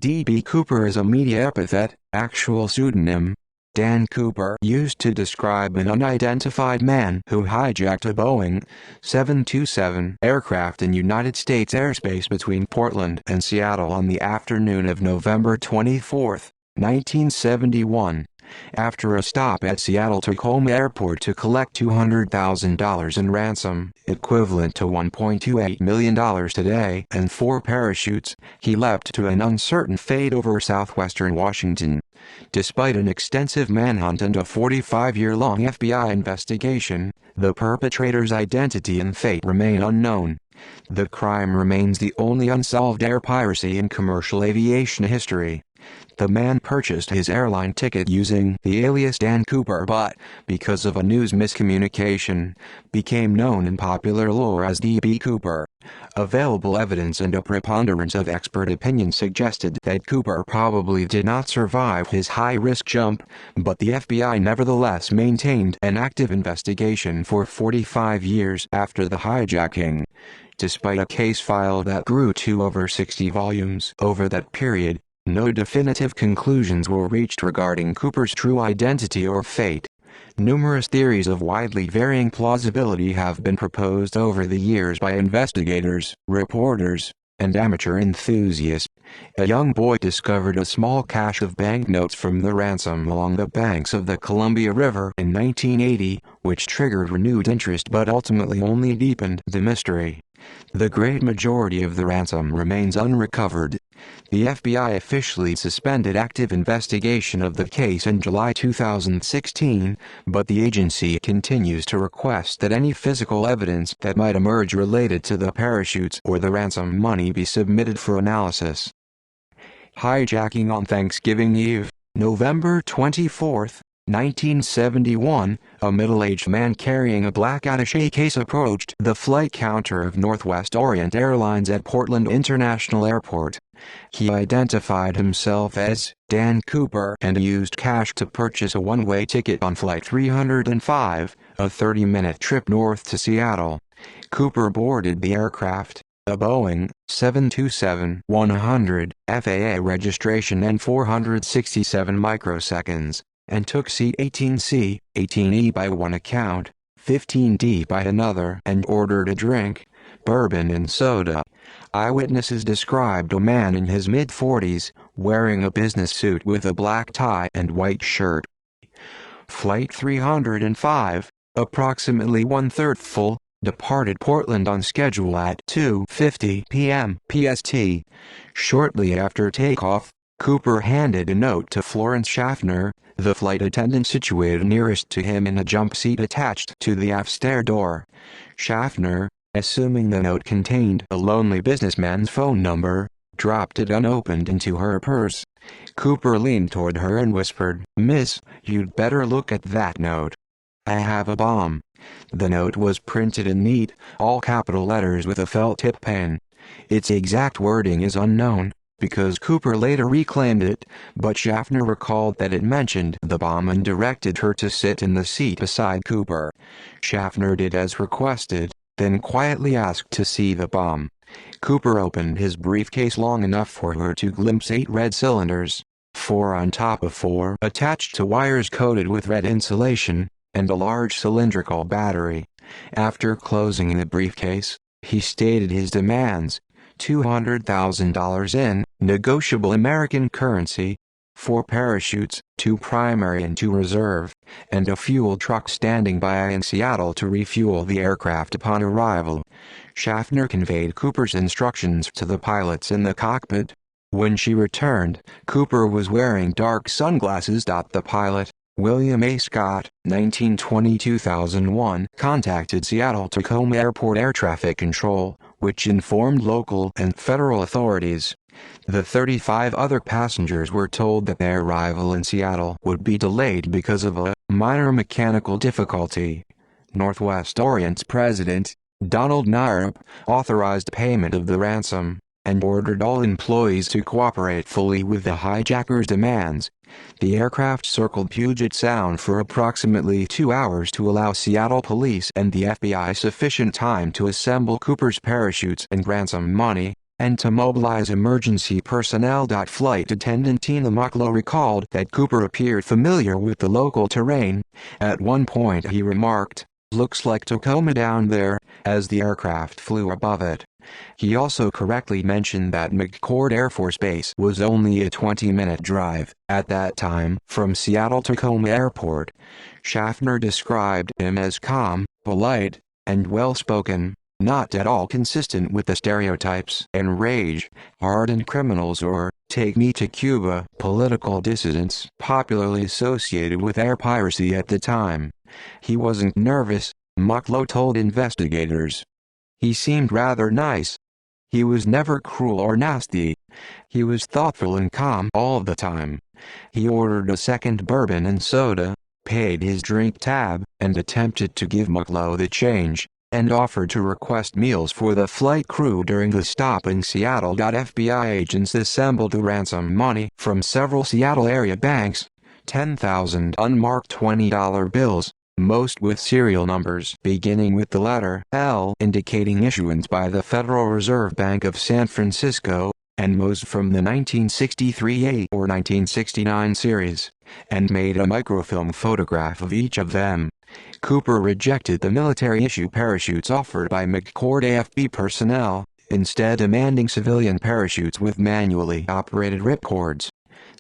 D.B. Cooper is a media epithet, actual pseudonym. Dan Cooper used to describe an unidentified man who hijacked a Boeing 727 aircraft in United States airspace between Portland and Seattle on the afternoon of November 24, 1971. After a stop at Seattle-Tacoma Airport to collect $200,000 in ransom, equivalent to $1.28 million today, and 4 parachutes, he leapt to an uncertain fate over southwestern Washington. Despite an extensive manhunt and a 45-year-long FBI investigation, the perpetrator's identity and fate remain unknown. The crime remains the only unsolved air piracy in commercial aviation history. The man purchased his airline ticket using the alias Dan Cooper but, because of a news miscommunication, became known in popular lore as D.B. Cooper. Available evidence and a preponderance of expert opinion suggested that Cooper probably did not survive his high-risk jump, but the FBI nevertheless maintained an active investigation for 45 years after the hijacking. Despite a case file that grew to over 60 volumes over that period, no definitive conclusions were reached regarding Cooper's true identity or fate. Numerous theories of widely varying plausibility have been proposed over the years by investigators, reporters, and amateur enthusiasts. A young boy discovered a small cache of banknotes from the ransom along the banks of the Columbia River in 1980, which triggered renewed interest but ultimately only deepened the mystery. The great majority of the ransom remains unrecovered. The FBI officially suspended active investigation of the case in July 2016, but the agency continues to request that any physical evidence that might emerge related to the parachutes or the ransom money be submitted for analysis. Hijacking on Thanksgiving Eve, November 24, 1971, a middle-aged man carrying a black attaché case approached the flight counter of Northwest Orient Airlines at Portland International Airport. He identified himself as Dan Cooper and used cash to purchase a one-way ticket on Flight 305, a 30-minute trip north to Seattle. Cooper boarded the aircraft, a Boeing 727-100, FAA registration and 467 microseconds, and took seat 18C, 18E by one account, 15D by another, and ordered a drink, bourbon and soda. Eyewitnesses described a man in his mid-40s, wearing a business suit with a black tie and white shirt. Flight 305, approximately one-third full, departed Portland on schedule at 2:50 p.m. PST. Shortly after takeoff, Cooper handed a note to Florence Schaffner, the flight attendant situated nearest to him in a jump seat attached to the aft stair door. Schaffner, assuming the note contained a lonely businessman's phone number, dropped it unopened into her purse. Cooper leaned toward her and whispered, "Miss, you'd better look at that note. I have a bomb." The note was printed in neat, all-capital letters with a felt-tip pen. Its exact wording is unknown, because Cooper later reclaimed it, but Schaffner recalled that it mentioned the bomb and directed her to sit in the seat beside Cooper. Schaffner did as requested, then quietly asked to see the bomb. Cooper opened his briefcase long enough for her to glimpse 8 red cylinders, 4 on top of 4 attached to wires coated with red insulation, and a large cylindrical battery. After closing the briefcase, he stated his demands: $200,000 in negotiable American currency, 4 parachutes, 2 primary and 2 reserve, and a fuel truck standing by in Seattle to refuel the aircraft upon arrival. Schaffner conveyed Cooper's instructions to the pilots in the cockpit. When she returned, Cooper was wearing dark sunglasses. The pilot, William A. Scott, 1920-2001, contacted Seattle-Tacoma Airport Air Traffic Control, which informed local and federal authorities. The 35 other passengers were told that their arrival in Seattle would be delayed because of a minor mechanical difficulty. Northwest Orient's president, Donald Nyrup, authorized payment of the ransom, and ordered all employees to cooperate fully with the hijackers' demands. The aircraft circled Puget Sound for approximately 2 hours to allow Seattle police and the FBI sufficient time to assemble Cooper's parachutes and ransom money, and to mobilize emergency personnel. Flight attendant Tina Mucklow recalled that Cooper appeared familiar with the local terrain. At one point he remarked, "Looks like Tacoma down there," as the aircraft flew above it. He also correctly mentioned that McCord Air Force Base was only a 20-minute drive, at that time, from Seattle-Tacoma Airport. Schaffner described him as calm, polite, and well-spoken, not at all consistent with the stereotypes and rage, hardened criminals or, take me to Cuba, political dissidents popularly associated with air piracy at the time. He wasn't nervous, Mucklow told investigators. He seemed rather nice. He was never cruel or nasty. He was thoughtful and calm all the time. He ordered a second bourbon and soda, paid his drink tab, and attempted to give Mucklow the change, and offered to request meals for the flight crew during the stop in Seattle. FBI agents assembled the ransom money from several Seattle area banks, 10,000 unmarked $20 bills, most with serial numbers beginning with the letter L indicating issuance by the Federal Reserve Bank of San Francisco, and most from the 1963 or 1969 series, and made a microfilm photograph of each of them. Cooper rejected the military-issue parachutes offered by McCord AFB personnel, instead demanding civilian parachutes with manually operated ripcords.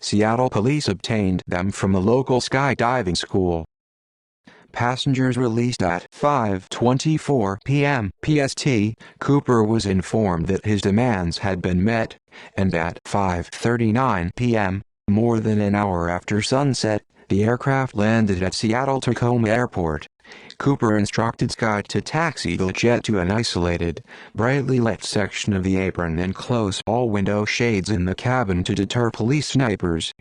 Seattle police obtained them from a local skydiving school. Passengers released at 5:24 p.m. PST, Cooper was informed that his demands had been met, and at 5:39 p.m., more than an hour after sunset, the aircraft landed at Seattle-Tacoma Airport. Cooper instructed Scott to taxi the jet to an isolated, brightly lit section of the apron and close all window shades in the cabin to deter police snipers.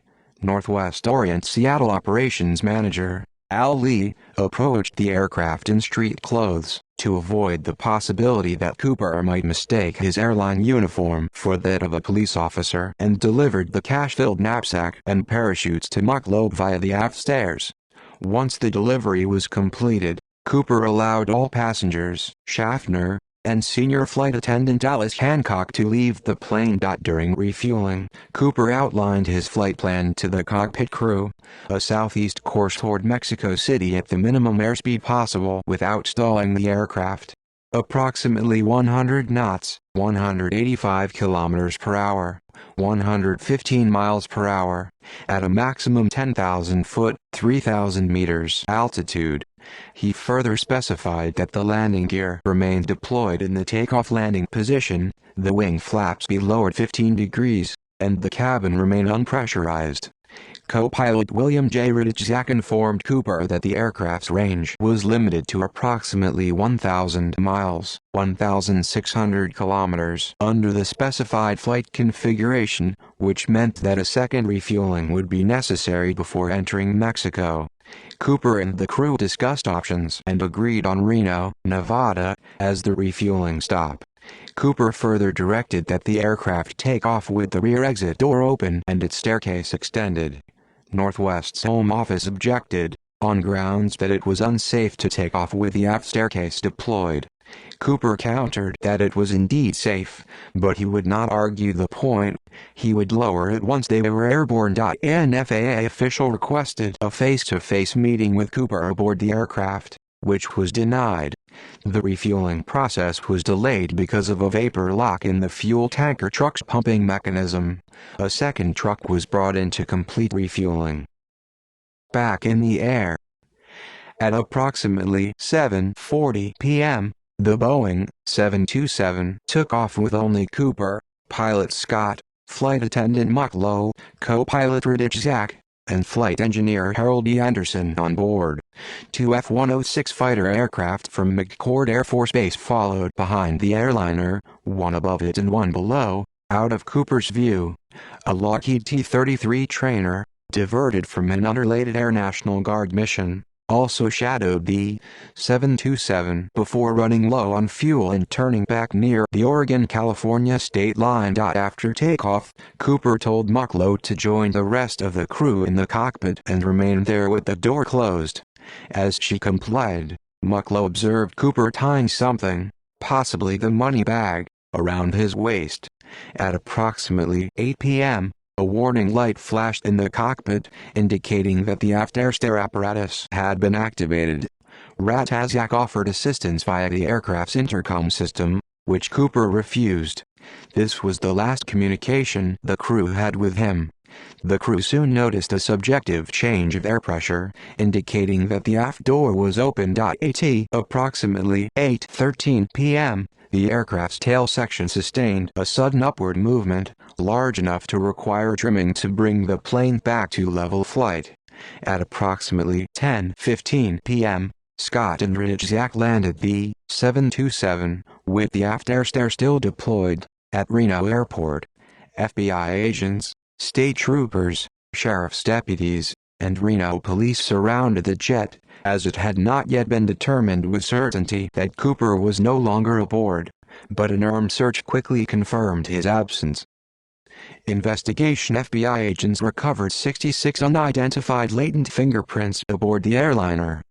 Northwest Orient Seattle operations manager Al Lee approached the aircraft in street clothes, to avoid the possibility that Cooper might mistake his airline uniform for that of a police officer, and delivered the cash-filled knapsack and parachutes to Mucklow via the aft stairs. Once the delivery was completed, Cooper allowed all passengers, Schaffner, and senior flight attendant Alice Hancock to leave the plane. During refueling, Cooper outlined his flight plan to the cockpit crew, a southeast course toward Mexico City at the minimum airspeed possible without stalling the aircraft. Approximately 100 knots, 185 kilometers per hour, 115 miles per hour, at a maximum 10,000 foot, 3,000 meters altitude. He further specified that the landing gear remained deployed in the takeoff landing position, the wing flaps be lowered 15 degrees, and the cabin remain unpressurized. Co-pilot William J. Riddichzak informed Cooper that the aircraft's range was limited to approximately 1,000 miles, 1,600 kilometers, under the specified flight configuration, which meant that a second refueling would be necessary before entering Mexico. Cooper and the crew discussed options and agreed on Reno, Nevada, as the refueling stop. Cooper further directed that the aircraft take off with the rear exit door open and its staircase extended. Northwest's home office objected, on grounds that it was unsafe to take off with the aft staircase deployed. Cooper countered that it was indeed safe, but he would not argue the point. He would lower it once they were airborne. An FAA official requested a face-to-face meeting with Cooper aboard the aircraft, which was denied. The refueling process was delayed because of a vapor lock in the fuel tanker truck's pumping mechanism. A second truck was brought in to complete refueling. Back in the air. At approximately 7:40 p.m., the Boeing 727 took off with only Cooper, pilot Scott, flight attendant Mucklow, co-pilot Riddichzak, and flight engineer Harold E. Anderson on board. Two F-106 fighter aircraft from McCord Air Force Base followed behind the airliner, one above it and one below, out of Cooper's view. A Lockheed T-33 trainer, diverted from an unrelated Air National Guard mission, also shadowed the 727 before running low on fuel and turning back near the Oregon-California state line. After takeoff, Cooper told Mucklow to join the rest of the crew in the cockpit and remain there with the door closed. As she complied, Mucklow observed Cooper tying something, possibly the money bag, around his waist. At approximately 8 p.m., a warning light flashed in the cockpit, indicating that the aft air stair apparatus had been activated. Ratazak offered assistance via the aircraft's intercom system, which Cooper refused. This was the last communication the crew had with him. The crew soon noticed a subjective change of air pressure, indicating that the aft door was open. At approximately 8:13 p.m., the aircraft's tail section sustained a sudden upward movement, large enough to require trimming to bring the plane back to level flight. At approximately 10:15 p.m., Scott and Ratazak landed the 727, with the aft air stair still deployed, at Reno Airport. FBI agents, state troopers, sheriff's deputies, and Reno police surrounded the jet, as it had not yet been determined with certainty that Cooper was no longer aboard, but an armed search quickly confirmed his absence. Investigation FBI agents recovered 66 unidentified latent fingerprints aboard the airliner.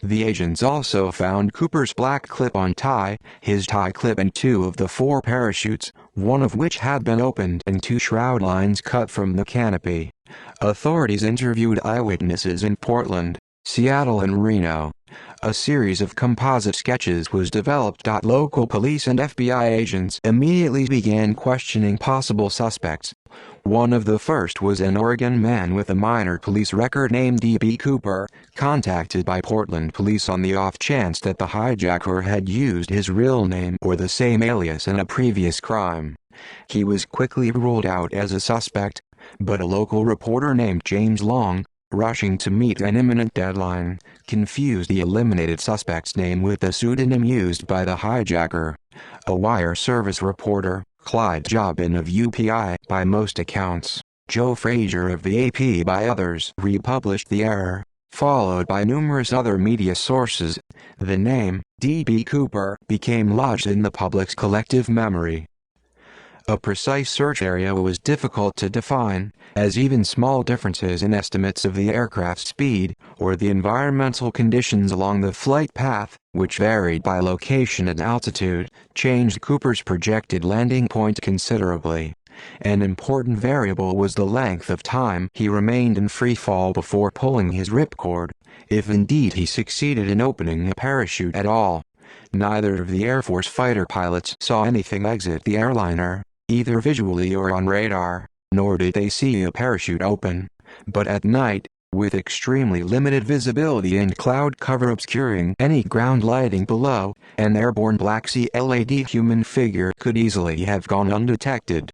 The agents also found Cooper's black clip-on tie, his tie clip and 2 of the 4 parachutes, one of which had been opened and 2 shroud lines cut from the canopy. Authorities interviewed eyewitnesses in Portland, Seattle and Reno. A series of composite sketches was developed. Local police and FBI agents immediately began questioning possible suspects. One of the first was an Oregon man with a minor police record named D.B. Cooper, contacted by Portland police on the off chance that the hijacker had used his real name or the same alias in a previous crime. He was quickly ruled out as a suspect, but a local reporter named James Long, rushing to meet an imminent deadline, confused the eliminated suspect's name with the pseudonym used by the hijacker. A wire service reporter, Clyde Jobin of UPI by most accounts, Joe Frazier of the AP by others, republished the error, followed by numerous other media sources. The name, D.B. Cooper, became lodged in the public's collective memory. A precise search area was difficult to define, as even small differences in estimates of the aircraft's speed, or the environmental conditions along the flight path, which varied by location and altitude, changed Cooper's projected landing point considerably. An important variable was the length of time he remained in free fall before pulling his ripcord, if indeed he succeeded in opening a parachute at all. Neither of the Air Force fighter pilots saw anything exit the airliner, either visually or on radar, nor did they see a parachute open. But at night, with extremely limited visibility and cloud cover obscuring any ground lighting below, an airborne black CLAD human figure could easily have gone undetected.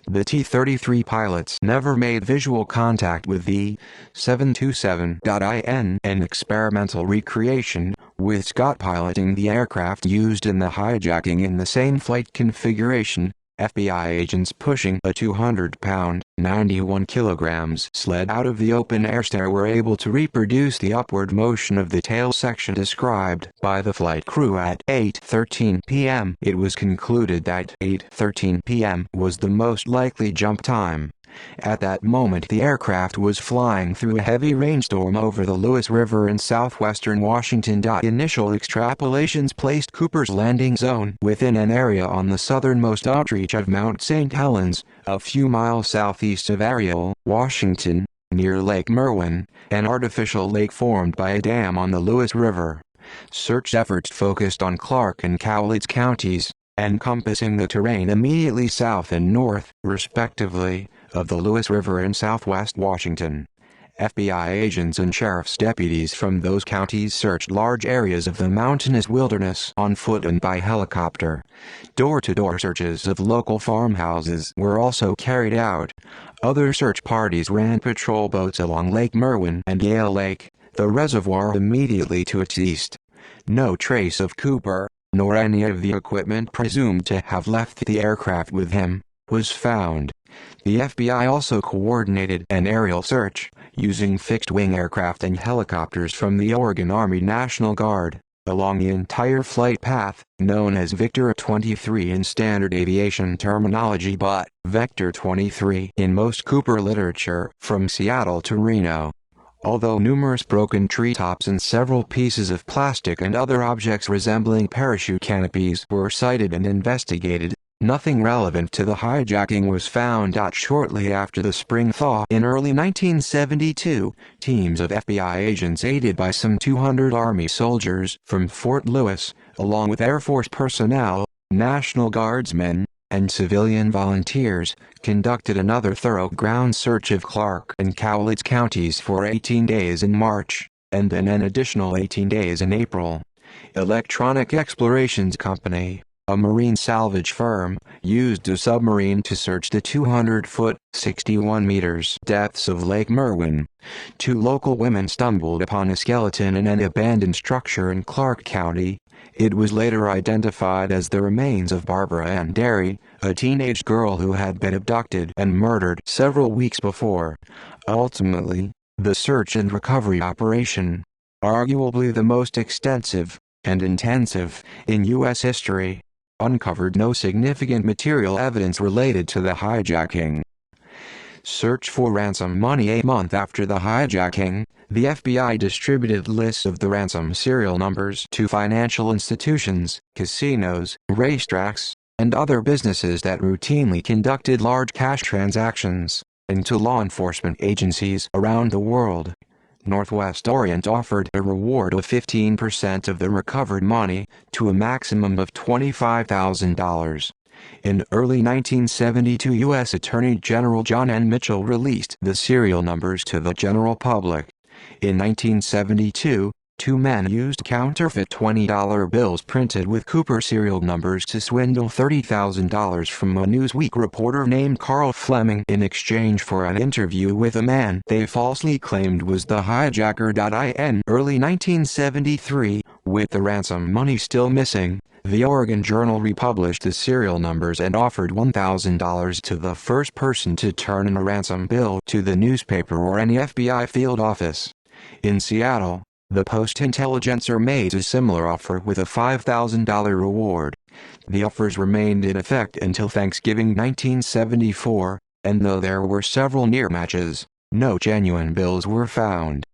The T-33 pilots never made visual contact with the 727. In an experimental recreation, with Scott piloting the aircraft used in the hijacking in the same flight configuration, FBI agents pushing a 200-pound, 91 kilograms sled out of the open air stair were able to reproduce the upward motion of the tail section described by the flight crew at 8:13 p.m. It was concluded that 8:13 p.m. was the most likely jump time. At that moment the aircraft was flying through a heavy rainstorm over the Lewis River in southwestern Washington. Initial extrapolations placed Cooper's landing zone within an area on the southernmost outreach of Mount St. Helens, a few miles southeast of Ariel, Washington, near Lake Merwin, an artificial lake formed by a dam on the Lewis River. Search efforts focused on Clark and Cowlitz counties, encompassing the terrain immediately south and north, respectively, of the Lewis River in southwest Washington. FBI agents and sheriff's deputies from those counties searched large areas of the mountainous wilderness on foot and by helicopter. Door-to-door searches of local farmhouses were also carried out. Other search parties ran patrol boats along Lake Merwin and Yale Lake, the reservoir immediately to its east. No trace of Cooper, nor any of the equipment presumed to have left the aircraft with him, was found. The FBI also coordinated an aerial search, using fixed-wing aircraft and helicopters from the Oregon Army National Guard, along the entire flight path, known as Vector 23 in standard aviation terminology but Vector 23 in most Cooper literature, from Seattle to Reno. Although numerous broken treetops and several pieces of plastic and other objects resembling parachute canopies were sighted and investigated, Nothing relevant to the hijacking was found out shortly after the spring thaw. In early 1972, teams of FBI agents aided by some 200 Army soldiers from Fort Lewis, along with Air Force personnel, National Guardsmen, and civilian volunteers, conducted another thorough ground search of Clark and Cowlitz counties for 18 days in March, and then an additional 18 days in April. Electronic Explorations Company, a marine salvage firm, used a submarine to search the 200-foot (61 meters) depths of Lake Merwin. 2 local women stumbled upon a skeleton in an abandoned structure in Clark County. It was later identified as the remains of Barbara Ann Derry, a teenage girl who had been abducted and murdered several weeks before. Ultimately, the search and recovery operation, arguably the most extensive and intensive in U.S. history, uncovered no significant material evidence related to the hijacking. Search for ransom money. A month after the hijacking, the FBI distributed lists of the ransom serial numbers to financial institutions, casinos, racetracks, and other businesses that routinely conducted large cash transactions, and to law enforcement agencies around the world. Northwest Orient offered a reward of 15% of the recovered money, to a maximum of $25,000. In early 1972, U.S. Attorney General John N. Mitchell released the serial numbers to the general public. In 1972, 2 men used counterfeit $20 bills printed with Cooper serial numbers to swindle $30,000 from a Newsweek reporter named Carl Fleming in exchange for an interview with a man they falsely claimed was the hijacker. In early 1973, with the ransom money still missing, the Oregon Journal republished the serial numbers and offered $1,000 to the first person to turn in a ransom bill to the newspaper or any FBI field office. In Seattle, the Post-Intelligencer made a similar offer with a $5,000 reward. The offers remained in effect until Thanksgiving 1974, and though there were several near matches, no genuine bills were found.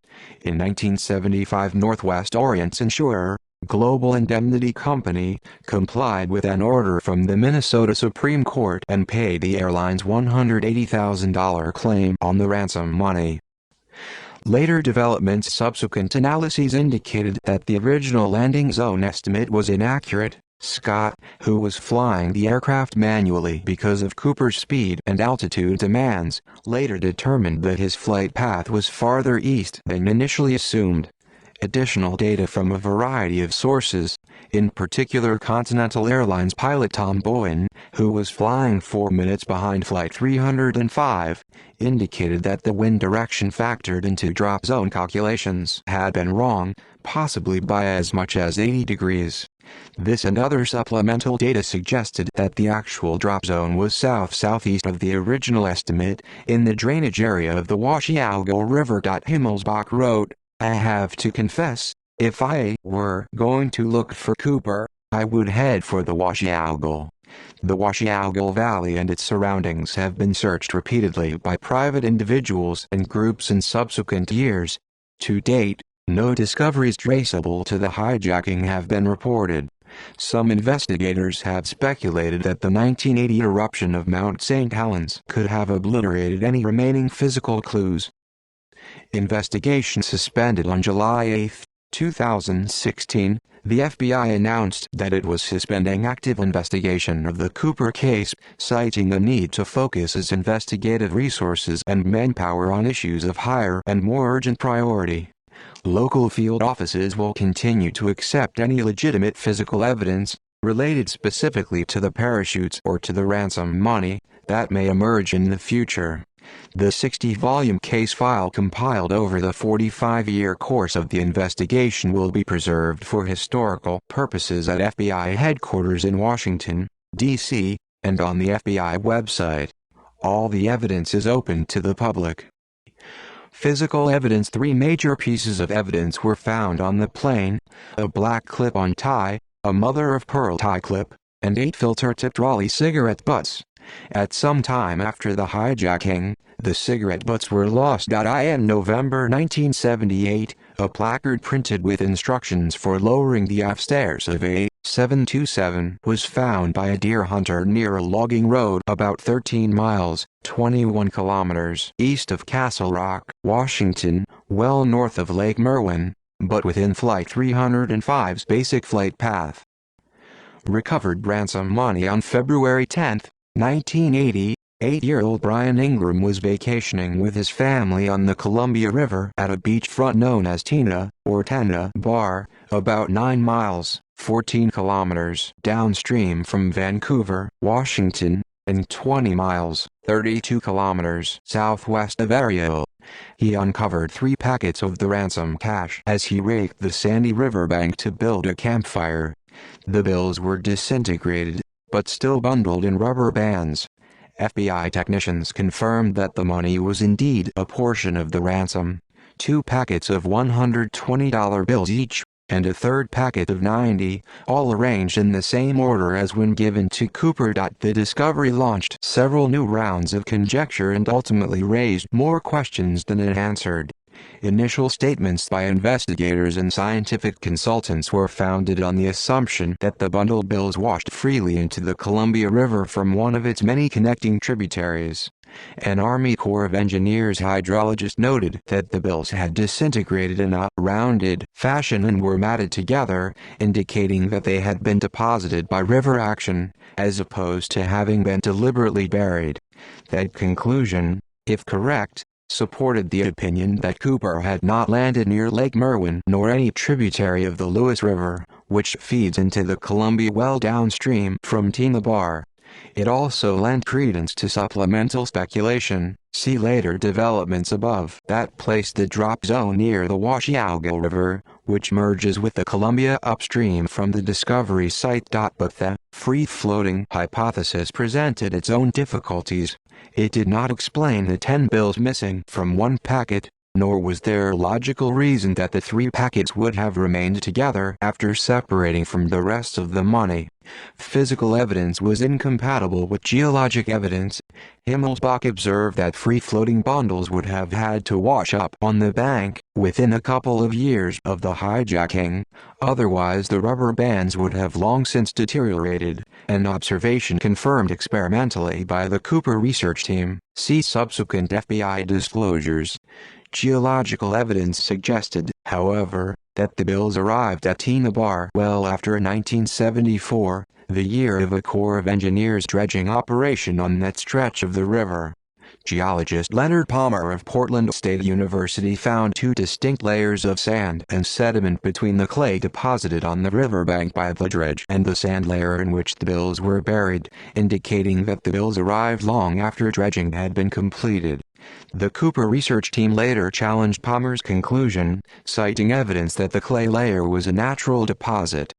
In 1975, Northwest Orient's insurer, Global Indemnity Company, complied with an order from the Minnesota Supreme Court and paid the airline's $180,000 claim on the ransom money. Later developments. Subsequent analyses indicated that the original landing zone estimate was inaccurate. Scott, who was flying the aircraft manually because of Cooper's speed and altitude demands, later determined that his flight path was farther east than initially assumed. Additional data from a variety of sources, in particular Continental Airlines pilot Tom Bowen, who was flying 4 minutes behind Flight 305, indicated that the wind direction factored into drop zone calculations had been wrong, possibly by as much as 80 degrees. This and other supplemental data suggested that the actual drop zone was south-southeast of the original estimate, in the drainage area of the Washiaugo River. Himmelsbach wrote, "I have to confess, if I were going to look for Cooper, I would head for the Washiaugo. The Washiaugo Valley and its surroundings have been searched repeatedly by private individuals and groups in subsequent years. To date, no discoveries traceable to the hijacking have been reported. Some investigators have speculated that the 1980 eruption of Mount St. Helens could have obliterated any remaining physical clues." Investigation suspended. On July 8, 2016, the FBI announced that it was suspending active investigation of the Cooper case, citing the need to focus its investigative resources and manpower on issues of higher and more urgent priority. Local field offices will continue to accept any legitimate physical evidence, related specifically to the parachutes or to the ransom money, that may emerge in the future. The 60-volume case file compiled over the 45-year course of the investigation will be preserved for historical purposes at FBI headquarters in Washington, D.C., and on the FBI website. All the evidence is open to the public. Physical evidence. 3 major pieces of evidence were found on the plane: a black clip-on tie, a mother-of-pearl tie clip, and 8 filter-tipped Raleigh cigarette butts. At some time after the hijacking, the cigarette butts were lost. In November 1978, a placard printed with instructions for lowering the aft stairs of a 727 was found by a deer hunter near a logging road about 13 miles, 21 kilometers east of Castle Rock, Washington, well north of Lake Merwin, but within Flight 305's basic flight path. Recovered ransom money. On February 10, 1980, 8-year-old Brian Ingram was vacationing with his family on the Columbia River at a beachfront known as Tina, or Tana Bar, about 9 miles, 14 kilometers downstream from Vancouver, Washington, and 20 miles, 32 kilometers southwest of Ariel. He uncovered 3 packets of the ransom cash as he raked the sandy riverbank to build a campfire. The bills were disintegrated, but still bundled in rubber bands. FBI technicians confirmed that the money was indeed a portion of the ransom. 2 packets of $120 bills each, and a third packet of 90, all arranged in the same order as when given to Cooper. The discovery launched several new rounds of conjecture and ultimately raised more questions than it answered. Initial statements by investigators and scientific consultants were founded on the assumption that the bundled bills washed freely into the Columbia River from one of its many connecting tributaries. An Army Corps of Engineers hydrologist noted that the bills had disintegrated in a rounded fashion and were matted together, indicating that they had been deposited by river action, as opposed to having been deliberately buried. That conclusion, if correct, supported the opinion that Cooper had not landed near Lake Merwin nor any tributary of the Lewis River, which feeds into the Columbia well downstream from Tina Bar. It also lent credence to supplemental speculation, see later developments above, that placed the drop zone near the Washiauga River, which merges with the Columbia upstream from the discovery site. But the free-floating hypothesis presented its own difficulties. It did not explain the 10 bills missing from one packet, nor was there a logical reason that the 3 packets would have remained together after separating from the rest of the money. Physical evidence was incompatible with geologic evidence. Himmelsbach observed that free-floating bundles would have had to wash up on the bank within a couple of years of the hijacking, otherwise the rubber bands would have long since deteriorated, an observation confirmed experimentally by the Cooper research team. See subsequent FBI disclosures. Geological evidence suggested, however, that the bills arrived at Tina Bar well after 1974, the year of a Corps of Engineers dredging operation on that stretch of the river. Geologist Leonard Palmer of Portland State University found 2 distinct layers of sand and sediment between the clay deposited on the riverbank by the dredge and the sand layer in which the bills were buried, indicating that the bills arrived long after dredging had been completed. The Cooper research team later challenged Palmer's conclusion, citing evidence that the clay layer was a natural deposit.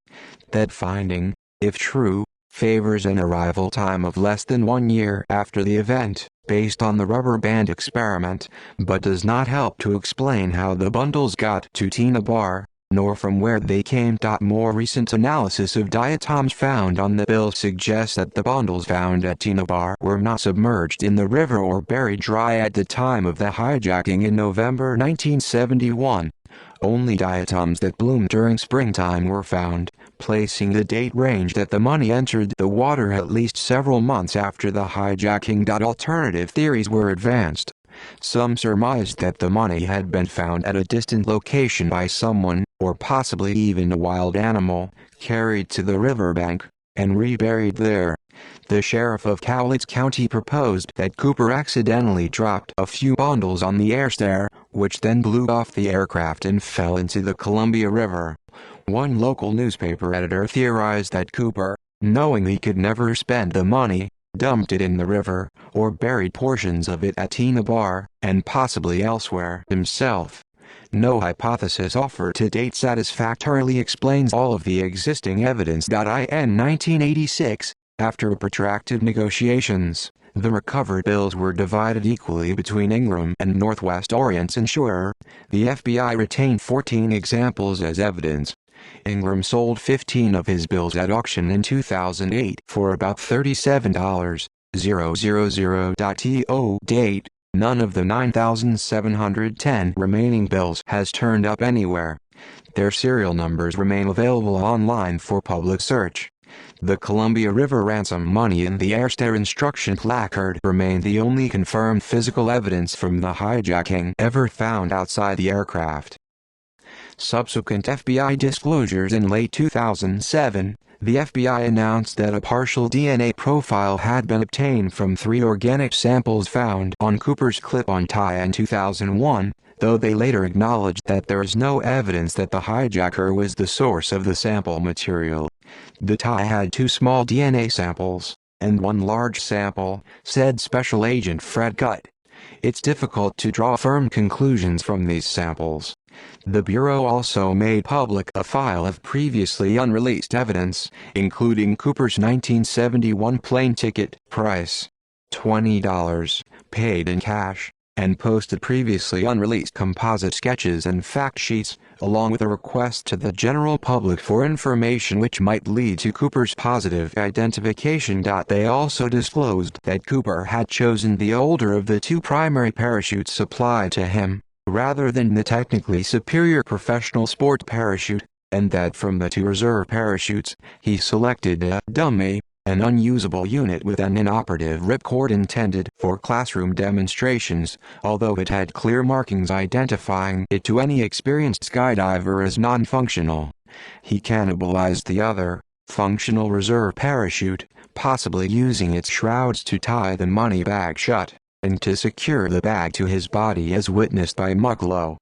That finding, if true, favors an arrival time of less than 1 year after the event, based on the rubber band experiment, but does not help to explain how the bundles got to Tina Bar, nor from where they came. More recent analysis of diatoms found on the bills suggests that the bundles found at Tina Bar were not submerged in the river or buried dry at the time of the hijacking in November 1971. Only diatoms that bloomed during springtime were found, placing the date range that the money entered the water at least several months after the hijacking. Alternative theories were advanced. Some surmised that the money had been found at a distant location by someone, or possibly even a wild animal, carried to the riverbank, and reburied there. The sheriff of Cowlitz County proposed that Cooper accidentally dropped a few bundles on the air stair, which then blew off the aircraft and fell into the Columbia River. One local newspaper editor theorized that Cooper, knowing he could never spend the money, dumped it in the river, or buried portions of it at Tina Bar, and possibly elsewhere himself. No hypothesis offered to date satisfactorily explains all of the existing evidence. In 1986, after protracted negotiations, the recovered bills were divided equally between Ingram and Northwest Orient's insurer. The FBI retained 14 examples as evidence. Ingram sold 15 of his bills at auction in 2008 for about $37,000. To date, none of the 9,710 remaining bills has turned up anywhere. Their serial numbers remain available online for public search. The Columbia River ransom money and the Airstare instruction placard remain the only confirmed physical evidence from the hijacking ever found outside the aircraft. Subsequent FBI disclosures in late 2007, the FBI announced that a partial DNA profile had been obtained from 3 organic samples found on Cooper's clip-on tie in 2001, though they later acknowledged that there is no evidence that the hijacker was the source of the sample material. The tie had 2 small DNA samples, and 1 large sample, said Special Agent Fred Gutt. It's difficult to draw firm conclusions from these samples. The Bureau also made public a file of previously unreleased evidence, including Cooper's 1971 plane ticket price, $20, paid in cash, and posted previously unreleased composite sketches and fact sheets, along with a request to the general public for information which might lead to Cooper's positive identification. They also disclosed that Cooper had chosen the older of the 2 primary parachutes supplied to him, rather than the technically superior professional sport parachute, and that from the 2 reserve parachutes, he selected a dummy, an unusable unit with an inoperative ripcord intended for classroom demonstrations, although it had clear markings identifying it to any experienced skydiver as non-functional. He cannibalized the other, functional reserve parachute, possibly using its shrouds to tie the money bag shut, and to secure the bag to his body as witnessed by Mucklow.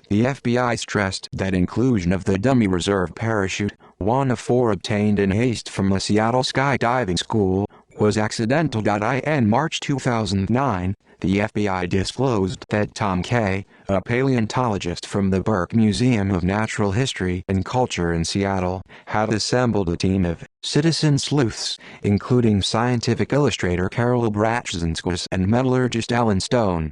The FBI stressed that inclusion of the dummy reserve parachute, one of 4 obtained in haste from a Seattle skydiving school, was accidental. In March 2009, the FBI disclosed that Tom Kay, a paleontologist from the Burke Museum of Natural History and Culture in Seattle, had assembled a team of citizen sleuths, including scientific illustrator Carol Bratzensquist and metallurgist Alan Stone.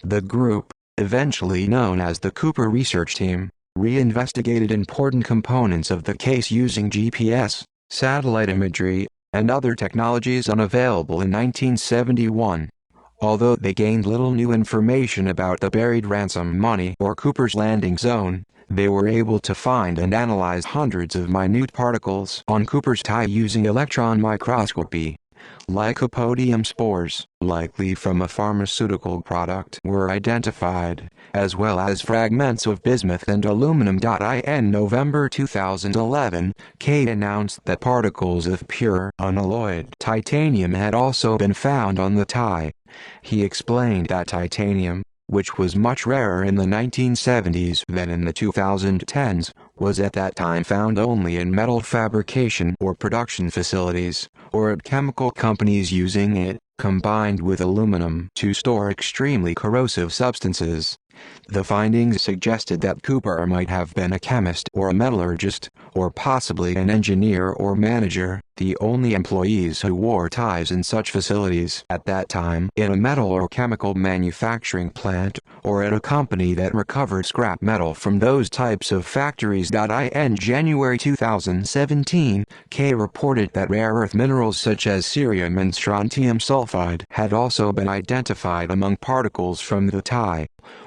The group, eventually known as the Cooper Research Team, reinvestigated important components of the case using GPS, satellite imagery, and other technologies unavailable in 1971. Although they gained little new information about the buried ransom money or Cooper's landing zone, they were able to find and analyze hundreds of minute particles on Cooper's tie using electron microscopy. Lycopodium spores, likely from a pharmaceutical product, were identified, as well as fragments of bismuth and aluminum. In November 2011, Kay announced that particles of pure, unalloyed titanium had also been found on the tie. He explained that titanium, which was much rarer in the 1970s than in the 2010s, was at that time found only in metal fabrication or production facilities, or at chemical companies using it, combined with aluminum to store extremely corrosive substances. The findings suggested that Cooper might have been a chemist or a metallurgist, or possibly an engineer or manager, the only employees who wore ties in such facilities at that time in a metal or chemical manufacturing plant, or at a company that recovered scrap metal from those types of factories. In January 2017, Kay reported that rare earth minerals such as cerium and strontium sulfide had also been identified among particles from the tie.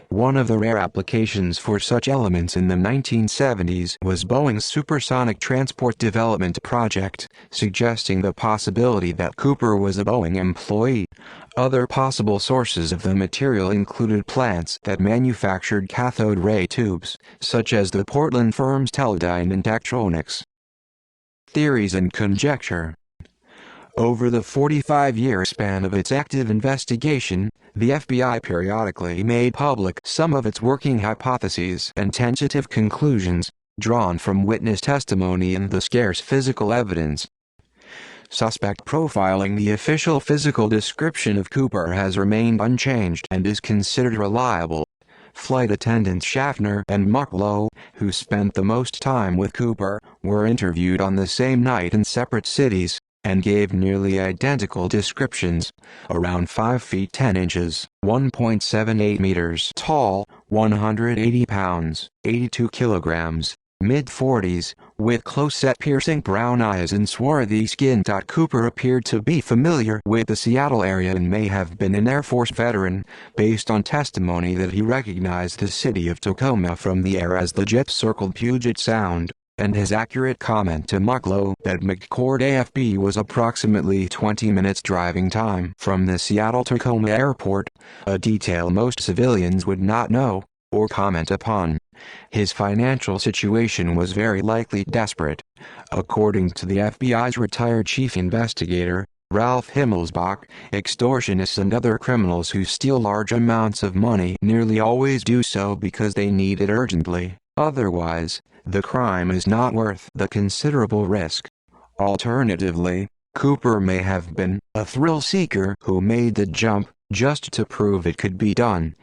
One of the rare applications for such elements in the 1970s was Boeing's Supersonic Transport Development Project, suggesting the possibility that Cooper was a Boeing employee. Other possible sources of the material included plants that manufactured cathode ray tubes, such as the Portland firms Teledyne and Tektronix. Theories and conjecture. Over the 45-year span of its active investigation, the FBI periodically made public some of its working hypotheses and tentative conclusions, drawn from witness testimony and the scarce physical evidence. Suspect profiling. The official physical description of Cooper has remained unchanged and is considered reliable. Flight attendants Schaffner and Mucklow, who spent the most time with Cooper, were interviewed on the same night in separate cities, and gave nearly identical descriptions. Around 5 feet 10 inches, 1.78 meters tall, 180 pounds, 82 kilograms, mid-40s, with close-set piercing brown eyes and swarthy skin. Cooper appeared to be familiar with the Seattle area and may have been an Air Force veteran, based on testimony that he recognized the city of Tacoma from the air as the jet circled Puget Sound, and his accurate comment to Mucklow that McCord AFB was approximately 20 minutes driving time from the Seattle-Tacoma airport, a detail most civilians would not know or comment upon. His financial situation was very likely desperate. According to the FBI's retired chief investigator, Ralph Himmelsbach, extortionists and other criminals who steal large amounts of money nearly always do so because they need it urgently. Otherwise, the crime is not worth the considerable risk. Alternatively, Cooper may have been a thrill seeker who made the jump just to prove it could be done.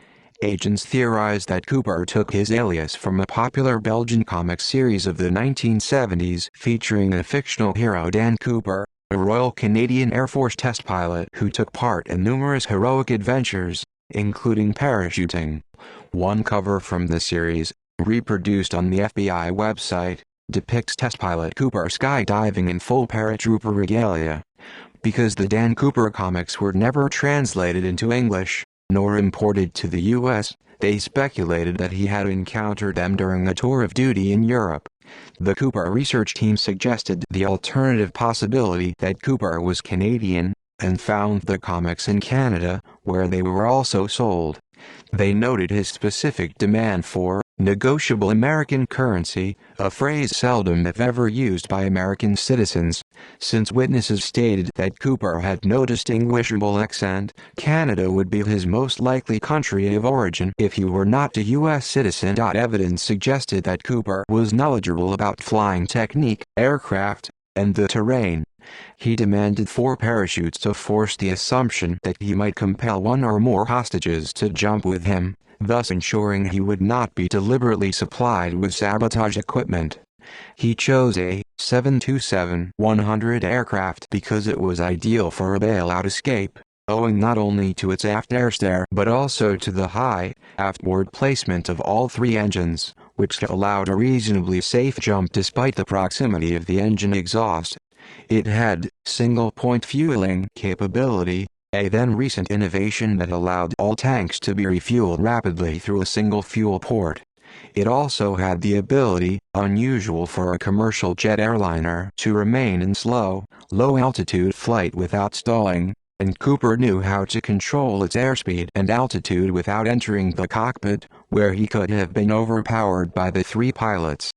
Agents theorize that Cooper took his alias from a popular Belgian comic series of the 1970s featuring a fictional hero, Dan Cooper, a Royal Canadian Air Force test pilot who took part in numerous heroic adventures, including parachuting. One cover from the series, reproduced on the FBI website, depicts test pilot Cooper skydiving in full paratrooper regalia. Because the Dan Cooper comics were never translated into English, nor imported to the U.S., they speculated that he had encountered them during a tour of duty in Europe. The Cooper research team suggested the alternative possibility that Cooper was Canadian, and found the comics in Canada, where they were also sold. They noted his specific demand for negotiable American currency, a phrase seldom if ever used by American citizens. Since witnesses stated that Cooper had no distinguishable accent, Canada would be his most likely country of origin if he were not a U.S. citizen. Evidence suggested that Cooper was knowledgeable about flying technique, aircraft, and the terrain. He demanded 4 parachutes to force the assumption that he might compel one or more hostages to jump with him, thus ensuring he would not be deliberately supplied with sabotage equipment. He chose a 727-100 aircraft because it was ideal for a bailout escape, owing not only to its aft airstair but also to the high, aftward placement of all 3 engines, which allowed a reasonably safe jump despite the proximity of the engine exhaust. It had single-point fueling capability, a then recent innovation that allowed all tanks to be refueled rapidly through a single fuel port. It also had the ability, unusual for a commercial jet airliner, to remain in slow, low-altitude flight without stalling, and Cooper knew how to control its airspeed and altitude without entering the cockpit, where he could have been overpowered by the 3 pilots.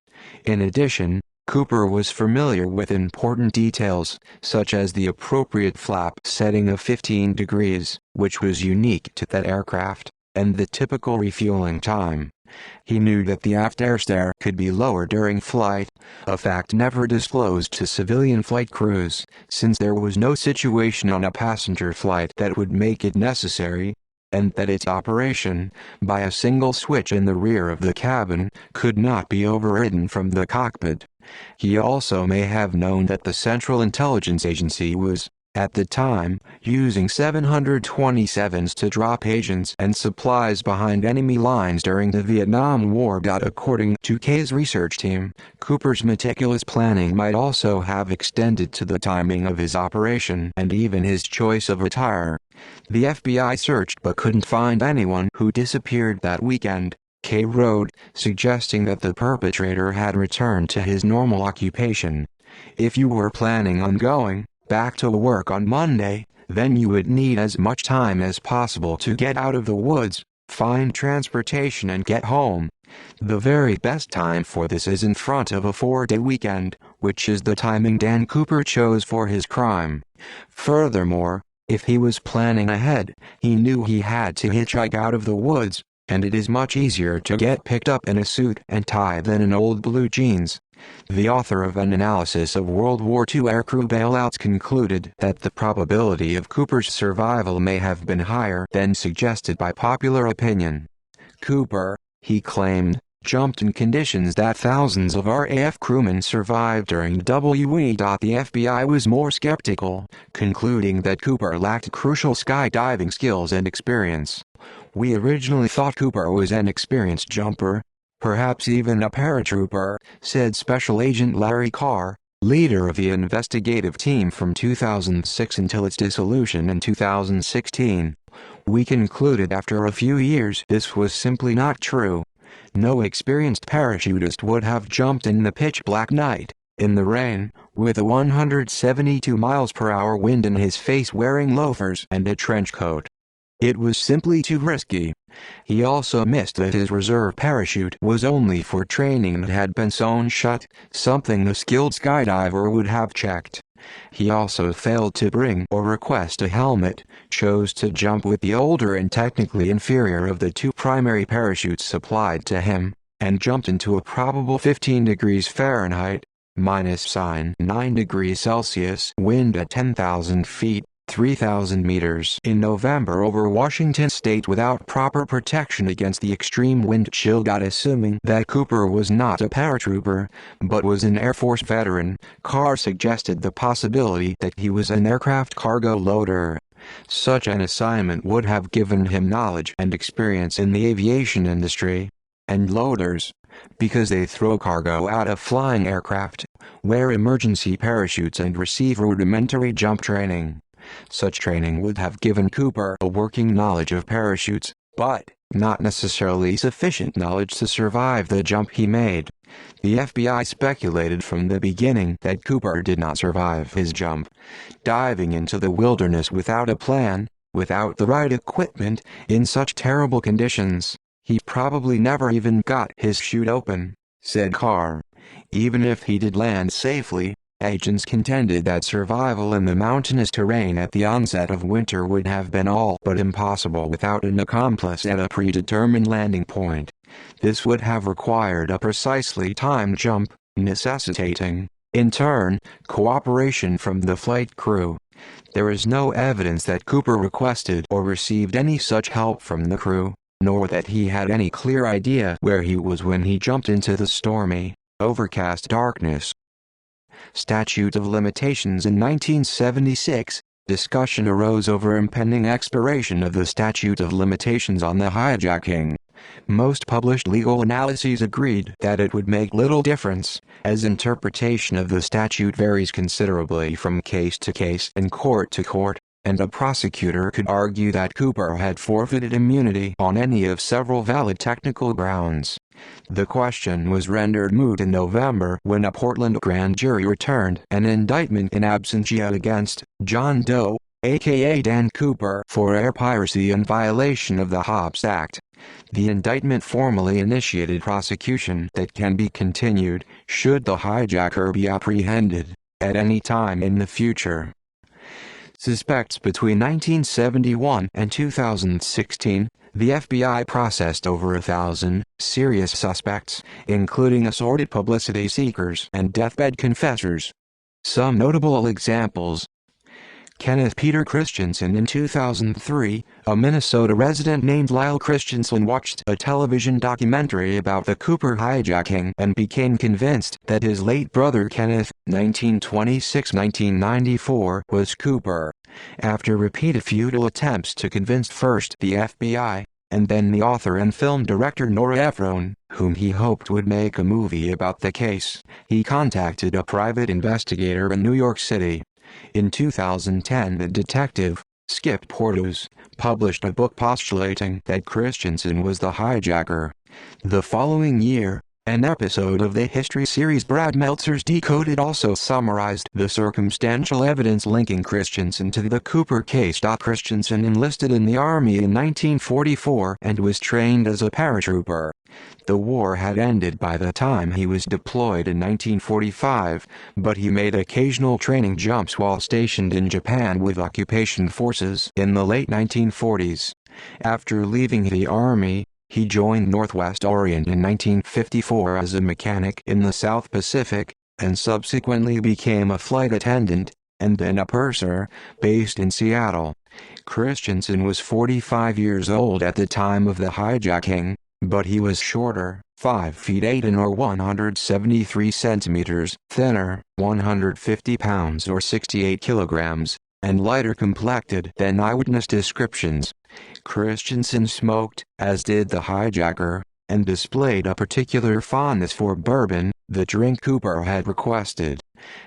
In addition, Cooper was familiar with important details, such as the appropriate flap setting of 15 degrees, which was unique to that aircraft, and the typical refueling time. He knew that the aft airstair could be lower during flight, a fact never disclosed to civilian flight crews, since there was no situation on a passenger flight that would make it necessary, and that its operation, by a single switch in the rear of the cabin, could not be overridden from the cockpit. He also may have known that the Central Intelligence Agency was, at the time, using 727s to drop agents and supplies behind enemy lines during the Vietnam War. According to Kay's research team, Cooper's meticulous planning might also have extended to the timing of his operation and even his choice of attire. The FBI searched but couldn't find anyone who disappeared that weekend, Kay wrote, suggesting that the perpetrator had returned to his normal occupation. If you were planning on going back to work on Monday, then you would need as much time as possible to get out of the woods, find transportation and get home. The very best time for this is in front of a 4-day weekend, which is the timing Dan Cooper chose for his crime. Furthermore, if he was planning ahead, he knew he had to hitchhike out of the woods, and it is much easier to get picked up in a suit and tie than in old blue jeans. The author of an analysis of World War II aircrew bailouts concluded that the probability of Cooper's survival may have been higher than suggested by popular opinion. Cooper, he claimed, jumped in conditions that thousands of RAF crewmen survived during WE. The FBI was more skeptical, concluding that Cooper lacked crucial skydiving skills and experience. We originally thought Cooper was an experienced jumper, perhaps even a paratrooper, said Special Agent Larry Carr, leader of the investigative team from 2006 until its dissolution in 2016. We concluded after a few years this was simply not true. No experienced parachutist would have jumped in the pitch-black night, in the rain, with a 172 miles per hour wind in his face wearing loafers and a trench coat. It was simply too risky. He also missed that his reserve parachute was only for training and had been sewn shut, something a skilled skydiver would have checked. He also failed to bring or request a helmet, chose to jump with the older and technically inferior of the two primary parachutes supplied to him, and jumped into a probable 15 degrees Fahrenheit, -9 degrees Celsius wind at 10,000 feet, 3,000 meters in November over Washington state without proper protection against the extreme wind chill. Assuming that Cooper was not a paratrooper, but was an Air Force veteran, Carr suggested the possibility that he was an aircraft cargo loader. Such an assignment would have given him knowledge and experience in the aviation industry. And loaders, because they throw cargo out of flying aircraft, wear emergency parachutes and receive rudimentary jump training. Such training would have given Cooper a working knowledge of parachutes, but not necessarily sufficient knowledge to survive the jump he made. The FBI speculated from the beginning that Cooper did not survive his jump. Diving into the wilderness without a plan, without the right equipment, in such terrible conditions, he probably never even got his chute open, said Carr. Even if he did land safely, agents contended that survival in the mountainous terrain at the onset of winter would have been all but impossible without an accomplice at a predetermined landing point. This would have required a precisely timed jump, necessitating, in turn, cooperation from the flight crew. There is no evidence that Cooper requested or received any such help from the crew, nor that he had any clear idea where he was when he jumped into the stormy, overcast darkness. Statute of Limitations. In 1976, discussion arose over impending expiration of the statute of limitations on the hijacking. Most published legal analyses agreed that it would make little difference, as interpretation of the statute varies considerably from case to case and court to court, and a prosecutor could argue that Cooper had forfeited immunity on any of several valid technical grounds. The question was rendered moot in November when a Portland grand jury returned an indictment in absentia against John Doe, aka Dan Cooper, for air piracy in violation of the Hobbs Act. The indictment formally initiated prosecution that can be continued, should the hijacker be apprehended, at any time in the future. Suspects. Between 1971 and 2016, the FBI processed over 1,000 serious suspects, including assorted publicity seekers and deathbed confessors. Some notable examples: Kenneth Peter Christensen. In 2003, a Minnesota resident named Lyle Christensen watched a television documentary about the Cooper hijacking and became convinced that his late brother Kenneth, 1926-1994, was Cooper. After repeated futile attempts to convince first the FBI, and then the author and film director Nora Ephron, whom he hoped would make a movie about the case, he contacted a private investigator in New York City. In 2010, the detective, Skip Porteous, published a book postulating that Christensen was the hijacker. The following year, an episode of the History series Brad Meltzer's Decoded also summarized the circumstantial evidence linking Christensen to the Cooper case. Christensen enlisted in the Army in 1944 and was trained as a paratrooper. The war had ended by the time he was deployed in 1945, but he made occasional training jumps while stationed in Japan with occupation forces in the late 1940s. After leaving the Army, he joined Northwest Orient in 1954 as a mechanic in the South Pacific, and subsequently became a flight attendant, and then a purser, based in Seattle. Christensen was 45 years old at the time of the hijacking, but he was shorter, 5 feet 8 or 173 centimeters, thinner, 150 pounds or 68 kilograms, and lighter complected than eyewitness descriptions. Christensen smoked, as did the hijacker, and displayed a particular fondness for bourbon, the drink Cooper had requested.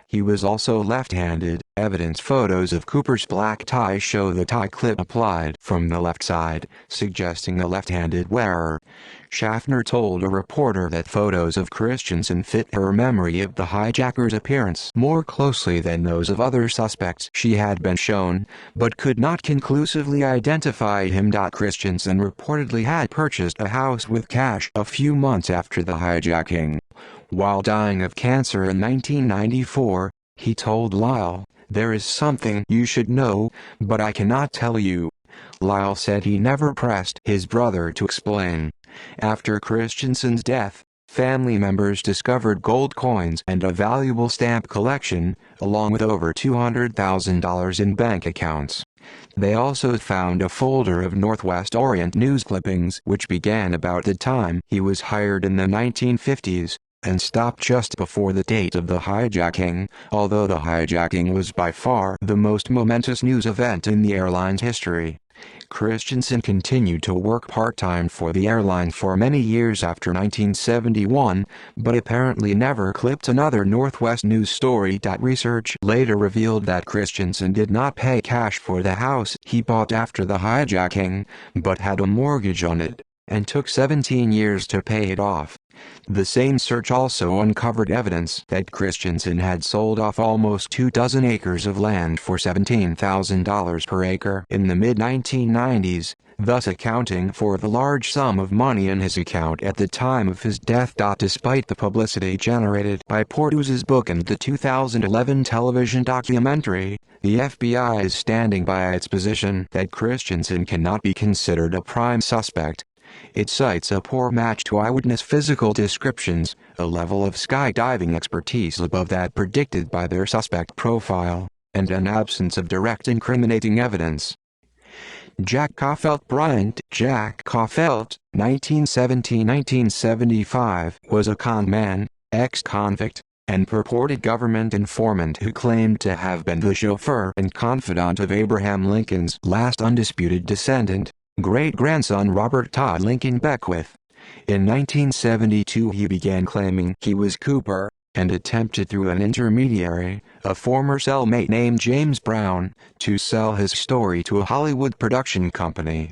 He was also left-handed. Evidence photos of Cooper's black tie show the tie clip applied from the left side, suggesting a left-handed wearer. Schaffner told a reporter that photos of Christensen fit her memory of the hijacker's appearance more closely than those of other suspects she had been shown, but could not conclusively identify him. Christensen reportedly had purchased a house with cash a few months after the hijacking. While dying of cancer in 1994, he told Lyle, "There is something you should know, but I cannot tell you." Lyle said he never pressed his brother to explain. After Christensen's death, family members discovered gold coins and a valuable stamp collection, along with over $200,000 in bank accounts. They also found a folder of Northwest Orient news clippings which began about the time he was hired in the 1950s, and stopped just before the date of the hijacking, although the hijacking was by far the most momentous news event in the airline's history. Christensen continued to work part-time for the airline for many years after 1971, but apparently never clipped another Northwest news story. Research later revealed that Christensen did not pay cash for the house he bought after the hijacking, but had a mortgage on it, and took 17 years to pay it off. The same search also uncovered evidence that Christensen had sold off almost 24 acres of land for $17,000 per acre in the mid-1990s, thus accounting for the large sum of money in his account at the time of his death. Despite the publicity generated by Portuz's book and the 2011 television documentary, the FBI is standing by its position that Christensen cannot be considered a prime suspect. It cites a poor match to eyewitness physical descriptions, a level of skydiving expertise above that predicted by their suspect profile, and an absence of direct incriminating evidence. Jack Caufelt Bryant Jack Caufelt, 1970–1975, was a con man, ex-convict, and purported government informant who claimed to have been the chauffeur and confidant of Abraham Lincoln's last undisputed descendant, great-grandson Robert Todd Lincoln Beckwith. In 1972 he began claiming he was Cooper, and attempted through an intermediary, a former cellmate named James Brown, to sell his story to a Hollywood production company.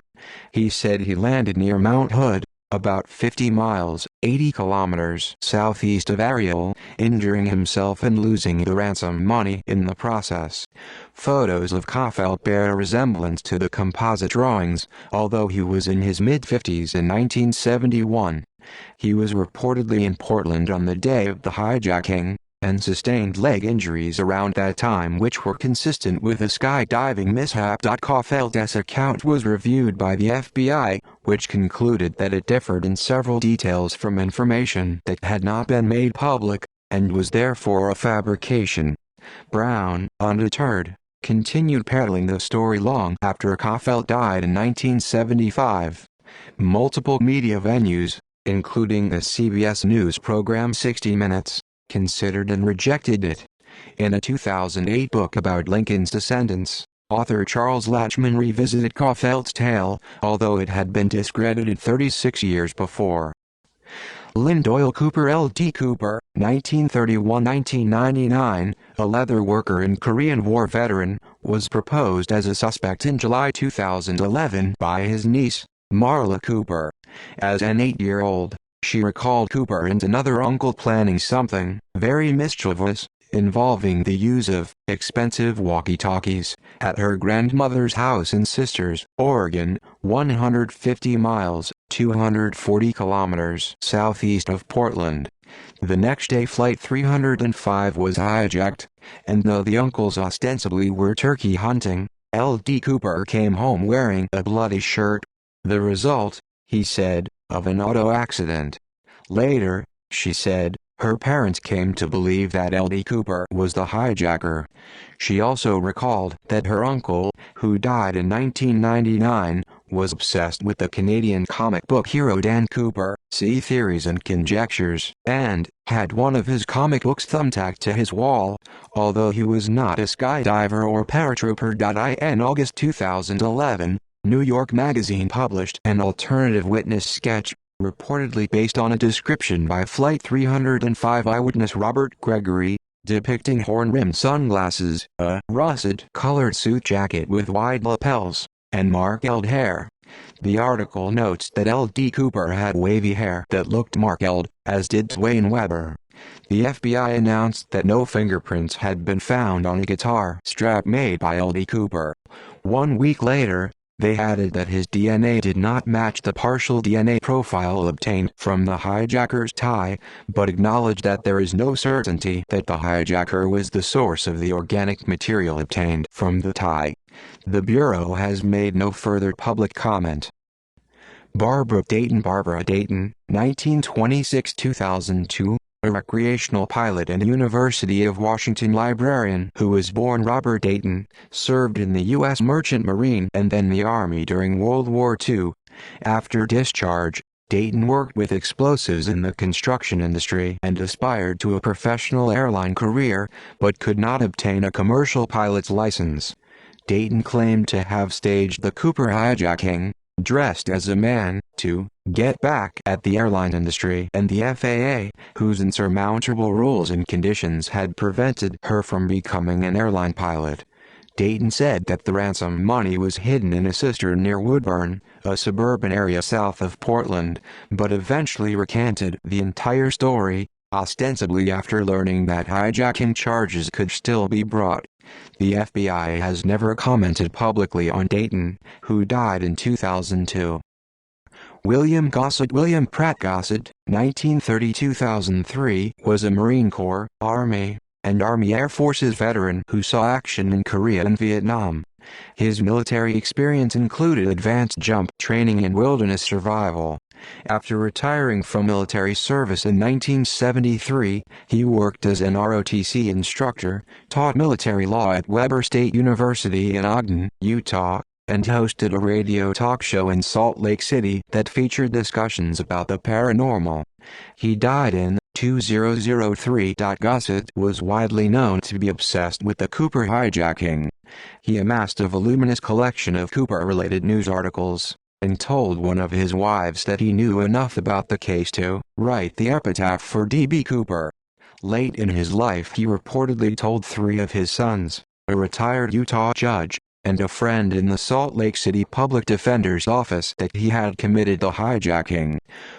He said he landed near Mount Hood, about 50 miles, 80 kilometers southeast of Ariel, injuring himself and losing the ransom money in the process. Photos of Caufelt bear a resemblance to the composite drawings, although he was in his mid-50s in 1971. He was reportedly in Portland on the day of the hijacking, and sustained leg injuries around that time which were consistent with a skydiving mishap. Caufelt's account was reviewed by the FBI, which concluded that it differed in several details from information that had not been made public, and was therefore a fabrication. Brown, undeterred, continued peddling the story long after Caufelt died in 1975. Multiple media venues, including the CBS News program 60 Minutes, considered and rejected it. In a 2008 book about Lincoln's descendants, author Charles Lachman revisited Caufelt's tale, although it had been discredited 36 years before. Lynn Doyle Cooper L.D. Cooper, 1931–1999, a leather worker and Korean War veteran, was proposed as a suspect in July 2011 by his niece, Marla Cooper. As an 8-year-old, she recalled Cooper and another uncle planning something very mischievous, involving the use of expensive walkie-talkies, at her grandmother's house in Sisters, Oregon, 150 miles, 240 kilometers southeast of Portland. The next day Flight 305 was hijacked, and though the uncles ostensibly were turkey hunting, L.D. Cooper came home wearing a bloody shirt. The result, he said, of an auto accident. Later, she said, her parents came to believe that L.D. Cooper was the hijacker. She also recalled that her uncle, who died in 1999, was obsessed with the Canadian comic book hero Dan Cooper, see Theories and Conjectures, and had one of his comic books thumbtacked to his wall, although he was not a skydiver or paratrooper. In August 2011, New York Magazine published an alternative witness sketch, reportedly based on a description by Flight 305 eyewitness Robert Gregory, depicting horn-rimmed sunglasses, a russet-colored suit jacket with wide lapels, and marked hair. The article notes that L.D. Cooper had wavy hair that looked marked, as did Dwayne Webber. The FBI announced that no fingerprints had been found on a guitar strap made by L.D. Cooper. 1 week later, they added that his DNA did not match the partial DNA profile obtained from the hijacker's tie, but acknowledged that there is no certainty that the hijacker was the source of the organic material obtained from the tie. The Bureau has made no further public comment. Barbara Dayton, 1926–2002, a recreational pilot and University of Washington librarian who was born Robert Dayton, served in the U.S. Merchant Marine and then the Army during World War II. After discharge, Dayton worked with explosives in the construction industry and aspired to a professional airline career, but could not obtain a commercial pilot's license. Dayton claimed to have staged the Cooper hijacking, dressed as a man, to get back at the airline industry and the FAA, whose insurmountable rules and conditions had prevented her from becoming an airline pilot. Dayton said that the ransom money was hidden in a cistern near Woodburn, a suburban area south of Portland, but eventually recanted the entire story, ostensibly after learning that hijacking charges could still be brought. The FBI has never commented publicly on Dayton, who died in 2002. William Pratt Gossett, 1930–2003, was a Marine Corps, Army, and Army Air Forces veteran who saw action in Korea and Vietnam. His military experience included advanced jump training and wilderness survival. After retiring from military service in 1973, he worked as an ROTC instructor, taught military law at Weber State University in Ogden, Utah, and hosted a radio talk show in Salt Lake City that featured discussions about the paranormal. He died in 2003. Gossett was widely known to be obsessed with the Cooper hijacking. He amassed a voluminous collection of Cooper-related news articles, and told one of his wives that he knew enough about the case to write the epitaph for D.B. Cooper. Late in his life he reportedly told 3 of his sons, a retired Utah judge, and a friend in the Salt Lake City Public Defender's office that he had committed the hijacking.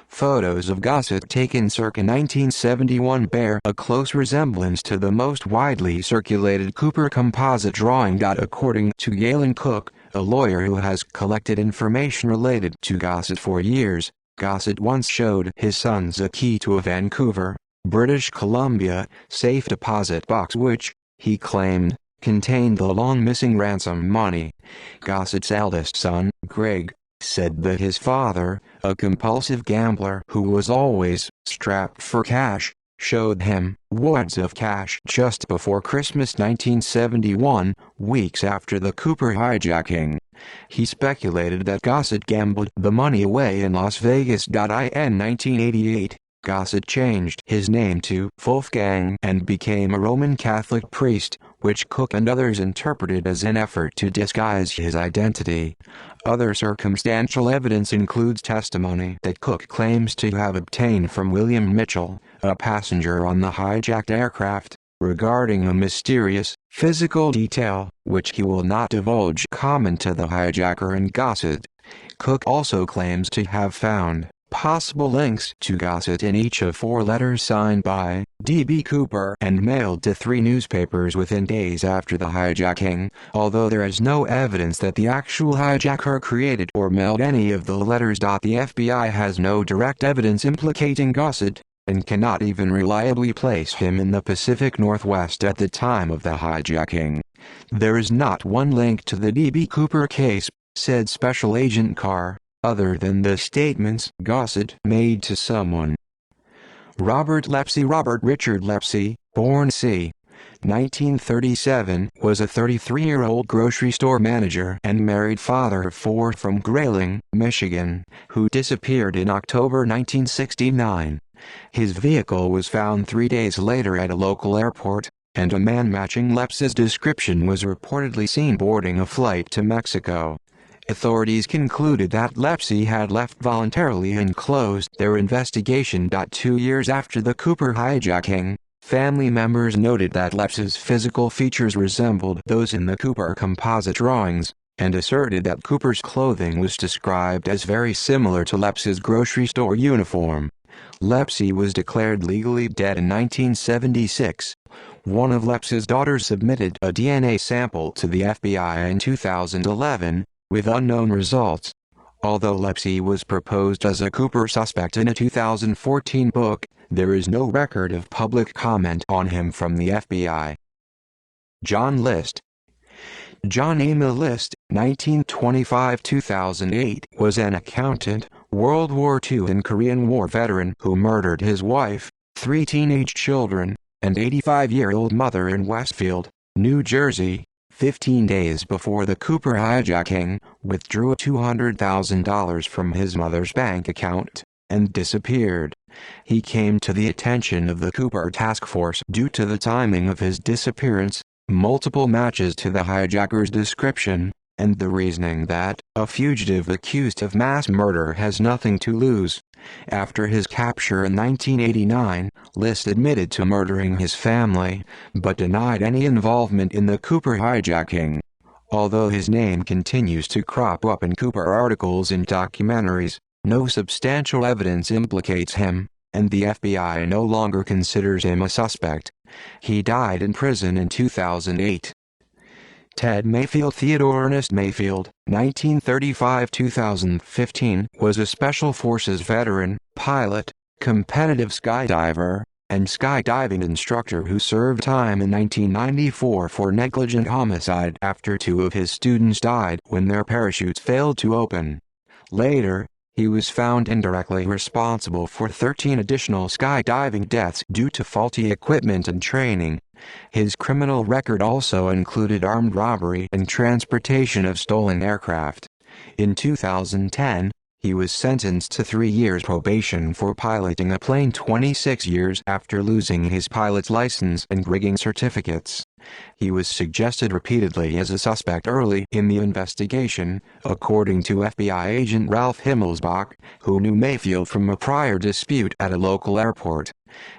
Photos of Gossett taken circa 1971 bear a close resemblance to the most widely circulated Cooper composite drawing. According to Galen Cook, a lawyer who has collected information related to Gossett for years, Gossett once showed his sons a key to a Vancouver, British Columbia, safe deposit box which, he claimed, contained the long-missing ransom money. Gossett's eldest son, Greg, said that his father, a compulsive gambler who was always strapped for cash, showed him wads of cash just before Christmas 1971, weeks after the Cooper hijacking. He speculated that Gossett gambled the money away in Las Vegas. In 1988, Gossett changed his name to Wolfgang and became a Roman Catholic priest, which Cook and others interpreted as an effort to disguise his identity. Other circumstantial evidence includes testimony that Cook claims to have obtained from William Mitchell, a passenger on the hijacked aircraft, regarding a mysterious, physical detail, which he will not divulge, common to the hijacker and Gossett. Cook also claims to have found possible links to Gossett in each of 4 letters signed by D.B. Cooper and mailed to 3 newspapers within days after the hijacking, although there is no evidence that the actual hijacker created or mailed any of the letters. The FBI has no direct evidence implicating Gossett, and cannot even reliably place him in the Pacific Northwest at the time of the hijacking. There is not one link to the D.B. Cooper case, said Special Agent Carr, other than the statements Gossett made to someone. Robert Richard Lepsey, born c. 1937, was a 33-year-old grocery store manager and married father of 4 from Grayling, Michigan, who disappeared in October 1969. His vehicle was found 3 days later at a local airport, and a man matching Lepsey's description was reportedly seen boarding a flight to Mexico. Authorities concluded that Lepsy had left voluntarily and closed their investigation. 2 years after the Cooper hijacking, family members noted that Lepsy's physical features resembled those in the Cooper composite drawings, and asserted that Cooper's clothing was described as very similar to Lepsy's grocery store uniform. Lepsy was declared legally dead in 1976. One of Lepsy's daughters submitted a DNA sample to the FBI in 2011, with unknown results. Although Lepsy was proposed as a Cooper suspect in a 2014 book, there is no record of public comment on him from the FBI. John List. John Emil List, 1925–2008, was an accountant, World War II and Korean War veteran who murdered his wife, 3 teenage children, and 85-year-old mother in Westfield, New Jersey, 15 days before the Cooper hijacking, withdrew $200,000 from his mother's bank account, and disappeared. He came to the attention of the Cooper task force due to the timing of his disappearance, multiple matches to the hijacker's description, and the reasoning that a fugitive accused of mass murder has nothing to lose. After his capture in 1989, List admitted to murdering his family, but denied any involvement in the Cooper hijacking. Although his name continues to crop up in Cooper articles and documentaries, no substantial evidence implicates him, and the FBI no longer considers him a suspect. He died in prison in 2008. Ted Mayfield. Theodore Ernest Mayfield, 1935–2015, was a Special Forces veteran, pilot, competitive skydiver, and skydiving instructor who served time in 1994 for negligent homicide after 2 of his students died when their parachutes failed to open. Later, he was found indirectly responsible for 13 additional skydiving deaths due to faulty equipment and training. His criminal record also included armed robbery and transportation of stolen aircraft. In 2010, he was sentenced to 3 years probation for piloting a plane 26 years after losing his pilot's license and rigging certificates. He was suggested repeatedly as a suspect early in the investigation, according to FBI agent Ralph Himmelsbach, who knew Mayfield from a prior dispute at a local airport.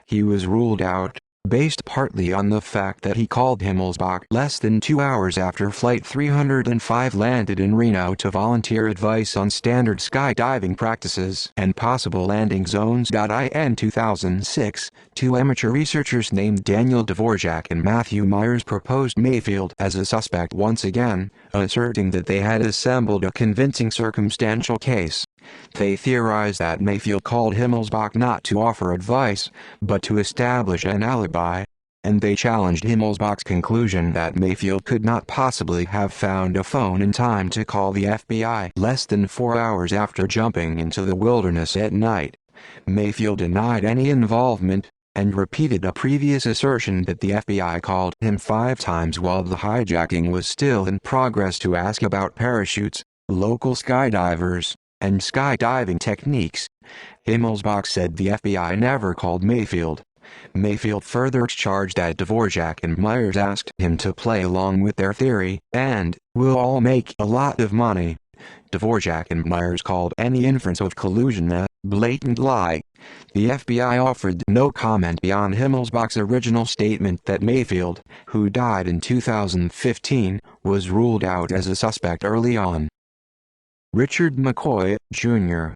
He was ruled out, based partly on the fact that he called Himmelsbach less than 2 hours after Flight 305 landed in Reno to volunteer advice on standard skydiving practices and possible landing zones. In 2006, 2 amateur researchers named Daniel Dvorak and Matthew Myers proposed Mayfield as a suspect once again, asserting that they had assembled a convincing circumstantial case. They theorized that Mayfield called Himmelsbach not to offer advice, but to establish an alibi, and they challenged Himmelsbach's conclusion that Mayfield could not possibly have found a phone in time to call the FBI less than 4 hours after jumping into the wilderness at night. Mayfield denied any involvement, and repeated a previous assertion that the FBI called him 5 times while the hijacking was still in progress to ask about parachutes, local skydivers, and skydiving techniques. Himmelsbach said the FBI never called Mayfield. Mayfield further charged that Dvorak and Myers asked him to play along with their theory, and "we'll all make a lot of money." Dvorak and Myers called any inference of collusion a blatant lie. The FBI offered no comment beyond Himmelsbach's original statement that Mayfield, who died in 2015, was ruled out as a suspect early on. Richard McCoy, Jr.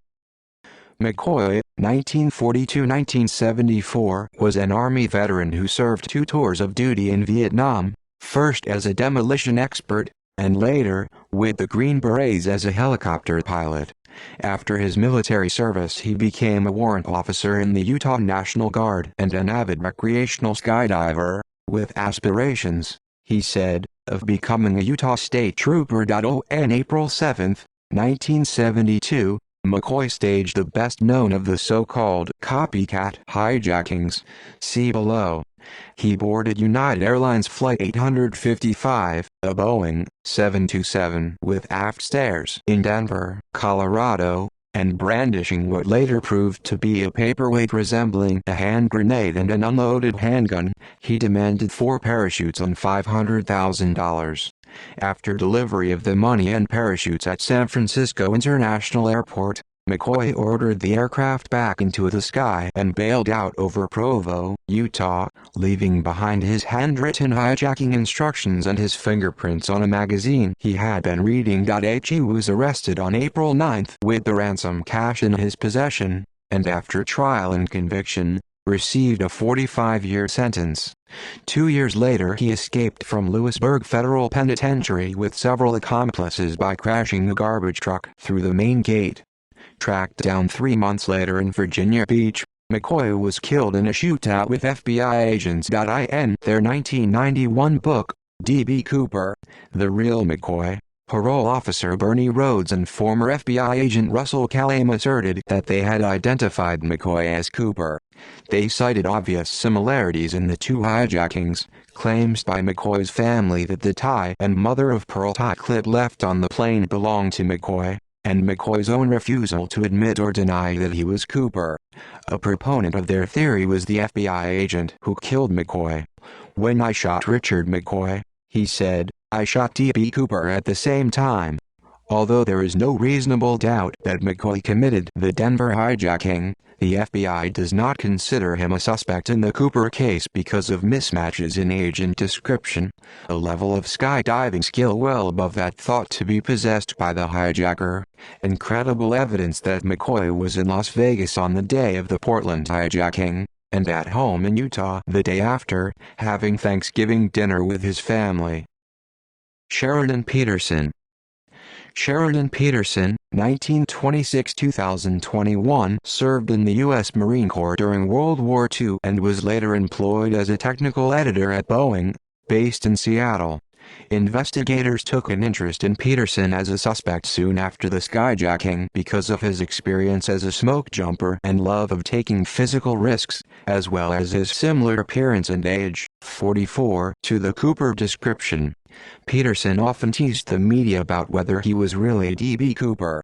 McCoy, 1942–1974, was an Army veteran who served 2 tours of duty in Vietnam, first as a demolition expert, and later, with the Green Berets as a helicopter pilot. After his military service he became a warrant officer in the Utah National Guard and an avid recreational skydiver, with aspirations, he said, of becoming a Utah State Trooper. On April 7, 1972, McCoy staged the best-known of the so-called copycat hijackings. See below. He boarded United Airlines Flight 855, a Boeing 727 with aft stairs in Denver, Colorado, and brandishing what later proved to be a paperweight resembling a hand grenade and an unloaded handgun, he demanded 4 parachutes and $500,000. After delivery of the money and parachutes at San Francisco International Airport, McCoy ordered the aircraft back into the sky and bailed out over Provo, Utah, leaving behind his handwritten hijacking instructions and his fingerprints on a magazine he had been reading. He was arrested on April 9 with the ransom cash in his possession, and after trial and conviction, received a 45-year sentence. 2 years later he escaped from Lewisburg Federal Penitentiary with several accomplices by crashing a garbage truck through the main gate. Tracked down 3 months later in Virginia Beach, McCoy was killed in a shootout with FBI agents. In their 1991 book, D.B. Cooper, The Real McCoy, parole officer Bernie Rhodes and former FBI agent Russell Callame asserted that they had identified McCoy as Cooper. They cited obvious similarities in the two hijackings, claims by McCoy's family that the tie and mother-of-pearl tie clip left on the plane belonged to McCoy, and McCoy's own refusal to admit or deny that he was Cooper. A proponent of their theory was the FBI agent who killed McCoy. "When I shot Richard McCoy," he said, "I shot D.B. Cooper at the same time." Although there is no reasonable doubt that McCoy committed the Denver hijacking, the FBI does not consider him a suspect in the Cooper case because of mismatches in age and description, a level of skydiving skill well above that thought to be possessed by the hijacker, and credible evidence that McCoy was in Las Vegas on the day of the Portland hijacking, and at home in Utah the day after, having Thanksgiving dinner with his family. Sheridan Peterson. Sheridan Peterson, 1926–2021, served in the U.S. Marine Corps during World War II and was later employed as a technical editor at Boeing, based in Seattle. Investigators took an interest in Peterson as a suspect soon after the skyjacking because of his experience as a smoke jumper and love of taking physical risks, as well as his similar appearance and age, 44, to the Cooper description. Peterson often teased the media about whether he was really D.B. Cooper.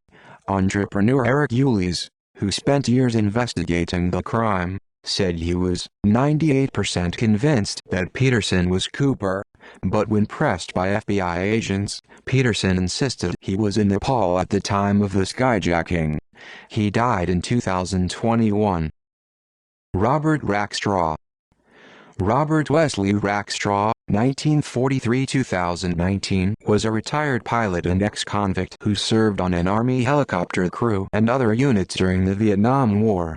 Entrepreneur Eric Ulis, who spent years investigating the crime, said he was 98% convinced that Peterson was Cooper, but when pressed by FBI agents, Peterson insisted he was in Nepal at the time of the skyjacking. He died in 2021. Robert Rackstraw. Robert Wesley Rackstraw, 1943–2019, was a retired pilot and ex-convict who served on an Army helicopter crew and other units during the Vietnam War.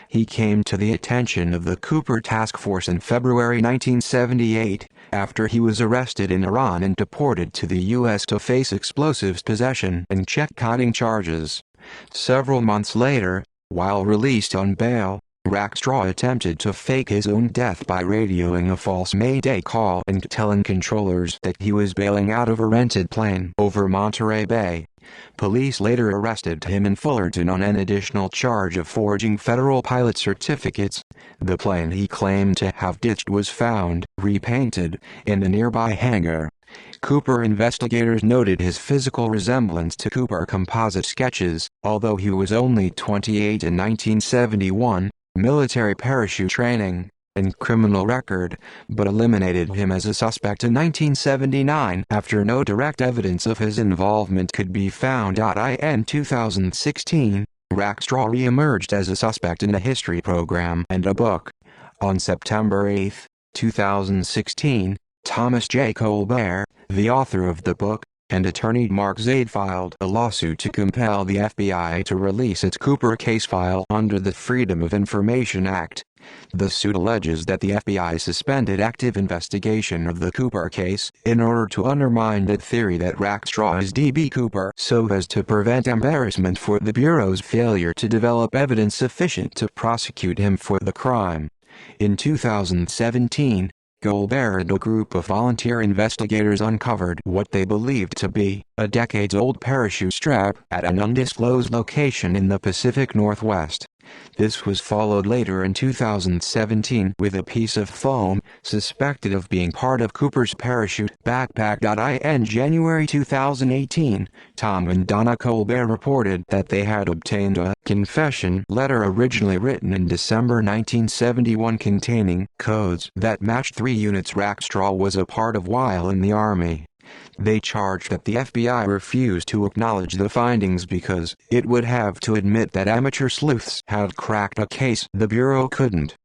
He came to the attention of the Cooper Task Force in February 1978, after he was arrested in Iran and deported to the U.S. to face explosives possession and check-counting charges. Several months later, while released on bail, Rackstraw attempted to fake his own death by radioing a false Mayday call and telling controllers that he was bailing out of a rented plane over Monterey Bay. Police later arrested him in Fullerton on an additional charge of forging federal pilot certificates. The plane he claimed to have ditched was found, repainted, in a nearby hangar. Cooper investigators noted his physical resemblance to Cooper composite sketches, although he was only 28 in 1971, military parachute training, and criminal record, but eliminated him as a suspect in 1979 after no direct evidence of his involvement could be found. In 2016, Rackstraw re-emerged as a suspect in a history program and a book. On September 8, 2016, Thomas J. Colbert, the author of the book, and attorney Mark Zaid filed a lawsuit to compel the FBI to release its Cooper case file under the Freedom of Information Act. The suit alleges that the FBI suspended active investigation of the Cooper case in order to undermine the theory that Rackstraw is D.B. Cooper so as to prevent embarrassment for the Bureau's failure to develop evidence sufficient to prosecute him for the crime. In 2017, Colbert and a group of volunteer investigators uncovered what they believed to be a decades-old parachute strap at an undisclosed location in the Pacific Northwest. This was followed later in 2017 with a piece of foam suspected of being part of Cooper's parachute backpack. In January 2018, Tom and Donna Colbert reported that they had obtained a confession letter originally written in December 1971 containing codes that matched 3 units Rackstraw was a part of while in the Army. They charged that the FBI refused to acknowledge the findings because it would have to admit that amateur sleuths had cracked a case the Bureau couldn't.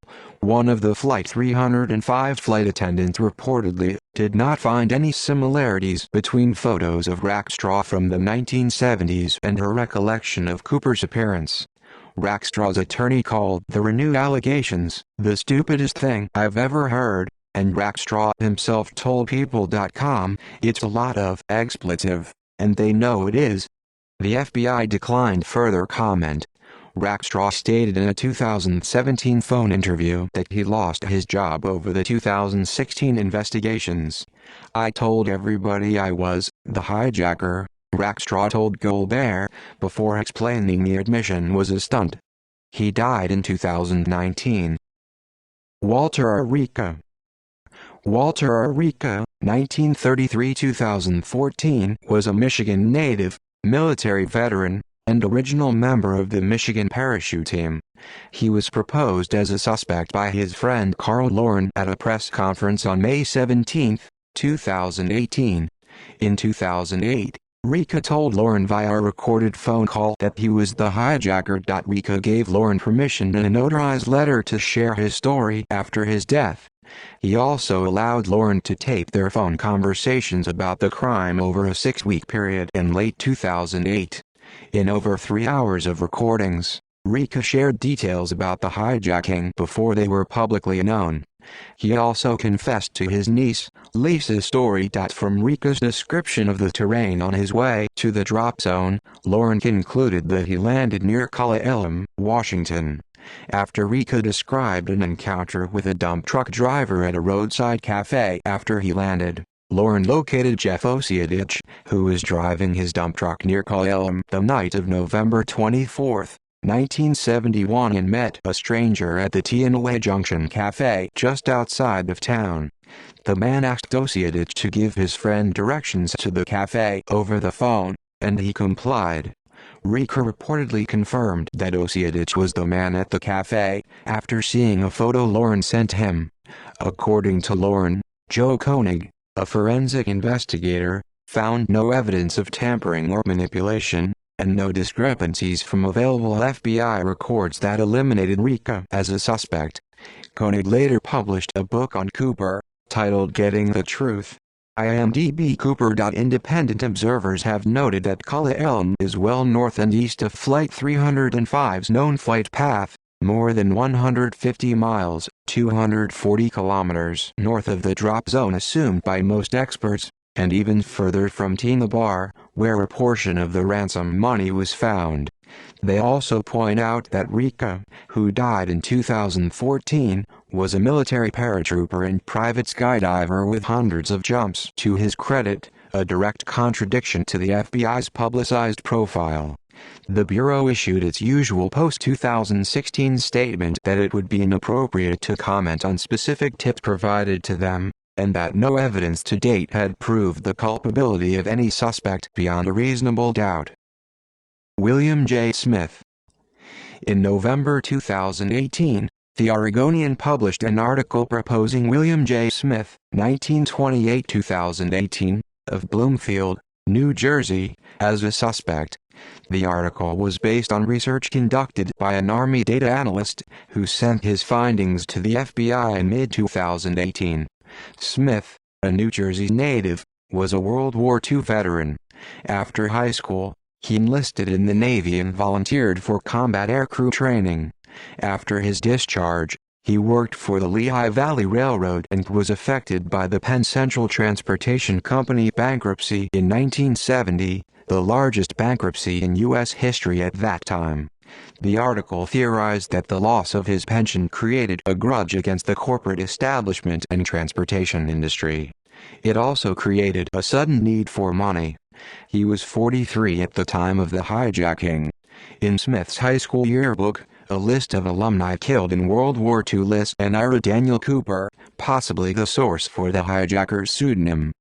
One of the Flight 305 flight attendants reportedly did not find any similarities between photos of Rackstraw from the 1970s and her recollection of Cooper's appearance. Rackstraw's attorney called the renewed allegations the stupidest thing I've ever heard, and Rackstraw himself told People.com, "It's a lot of expletive, and they know it is." The FBI declined further comment. Rackstraw stated in a 2017 phone interview that he lost his job over the 2016 investigations. "I told everybody I was the hijacker," Rackstraw told Colbert, before explaining the admission was a stunt. He died in 2019. Walter Arica. Walter Arica, 1933–2014, was a Michigan native, military veteran, and original member of the Michigan parachute team. He was proposed as a suspect by his friend Carl Lauren at a press conference on May 17, 2018. In 2008, Rica told Lauren via a recorded phone call that he was the hijacker. Rica gave Lauren permission in a notarized letter to share his story after his death. He also allowed Lauren to tape their phone conversations about the crime over a 6-week period in late 2008. In over 3 hours of recordings, Rica shared details about the hijacking before they were publicly known. He also confessed to his niece, Lisa's story. From Rica's description of the terrain on his way to the drop zone, Lauren concluded that he landed near Tullahoma, Washington. After Rica described an encounter with a dump truck driver at a roadside cafe after he landed, Lauren located Jeff Osiadich, who was driving his dump truck near Tullahoma the night of November 24, 1971, and met a stranger at the Teanaway Junction Cafe just outside of town. The man asked Osiadich to give his friend directions to the cafe over the phone, and he complied. Rica reportedly confirmed that Osiadich was the man at the cafe after seeing a photo Lauren sent him. According to Lauren, Joe Koenig, a forensic investigator, found no evidence of tampering or manipulation, and no discrepancies from available FBI records that eliminated Rica as a suspect. Koenig later published a book on Cooper, titled Getting the Truth. IMDb Cooper. Independent observers have noted that Tullahoma is well north and east of Flight 305's known flight path, more than 150 miles, 240 kilometers north of the drop zone assumed by most experts, and even further from Tina Bar, where a portion of the ransom money was found. They also point out that Rica, who died in 2014, was a military paratrooper and private skydiver with hundreds of jumps to his credit, a direct contradiction to the FBI's publicized profile. The Bureau issued its usual post-2016 statement that it would be inappropriate to comment on specific tips provided to them, and that no evidence to date had proved the culpability of any suspect beyond a reasonable doubt. William J. Smith. In November 2018, The Oregonian published an article proposing William J. Smith, 1928–2018, of Bloomfield, New Jersey, as a suspect. The article was based on research conducted by an Army data analyst, who sent his findings to the FBI in mid-2018. Smith, a New Jersey native, was a World War II veteran. After high school, he enlisted in the Navy and volunteered for combat aircrew training. After his discharge, he worked for the Lehigh Valley Railroad and was affected by the Penn Central Transportation Company bankruptcy in 1970, the largest bankruptcy in U.S. history at that time. The article theorized that the loss of his pension created a grudge against the corporate establishment and transportation industry. It also created a sudden need for money. He was 43 at the time of the hijacking. In Smith's high school yearbook, a list of alumni killed in World War II lists an Ira Daniel Cooper, possibly the source for the hijacker's pseudonym.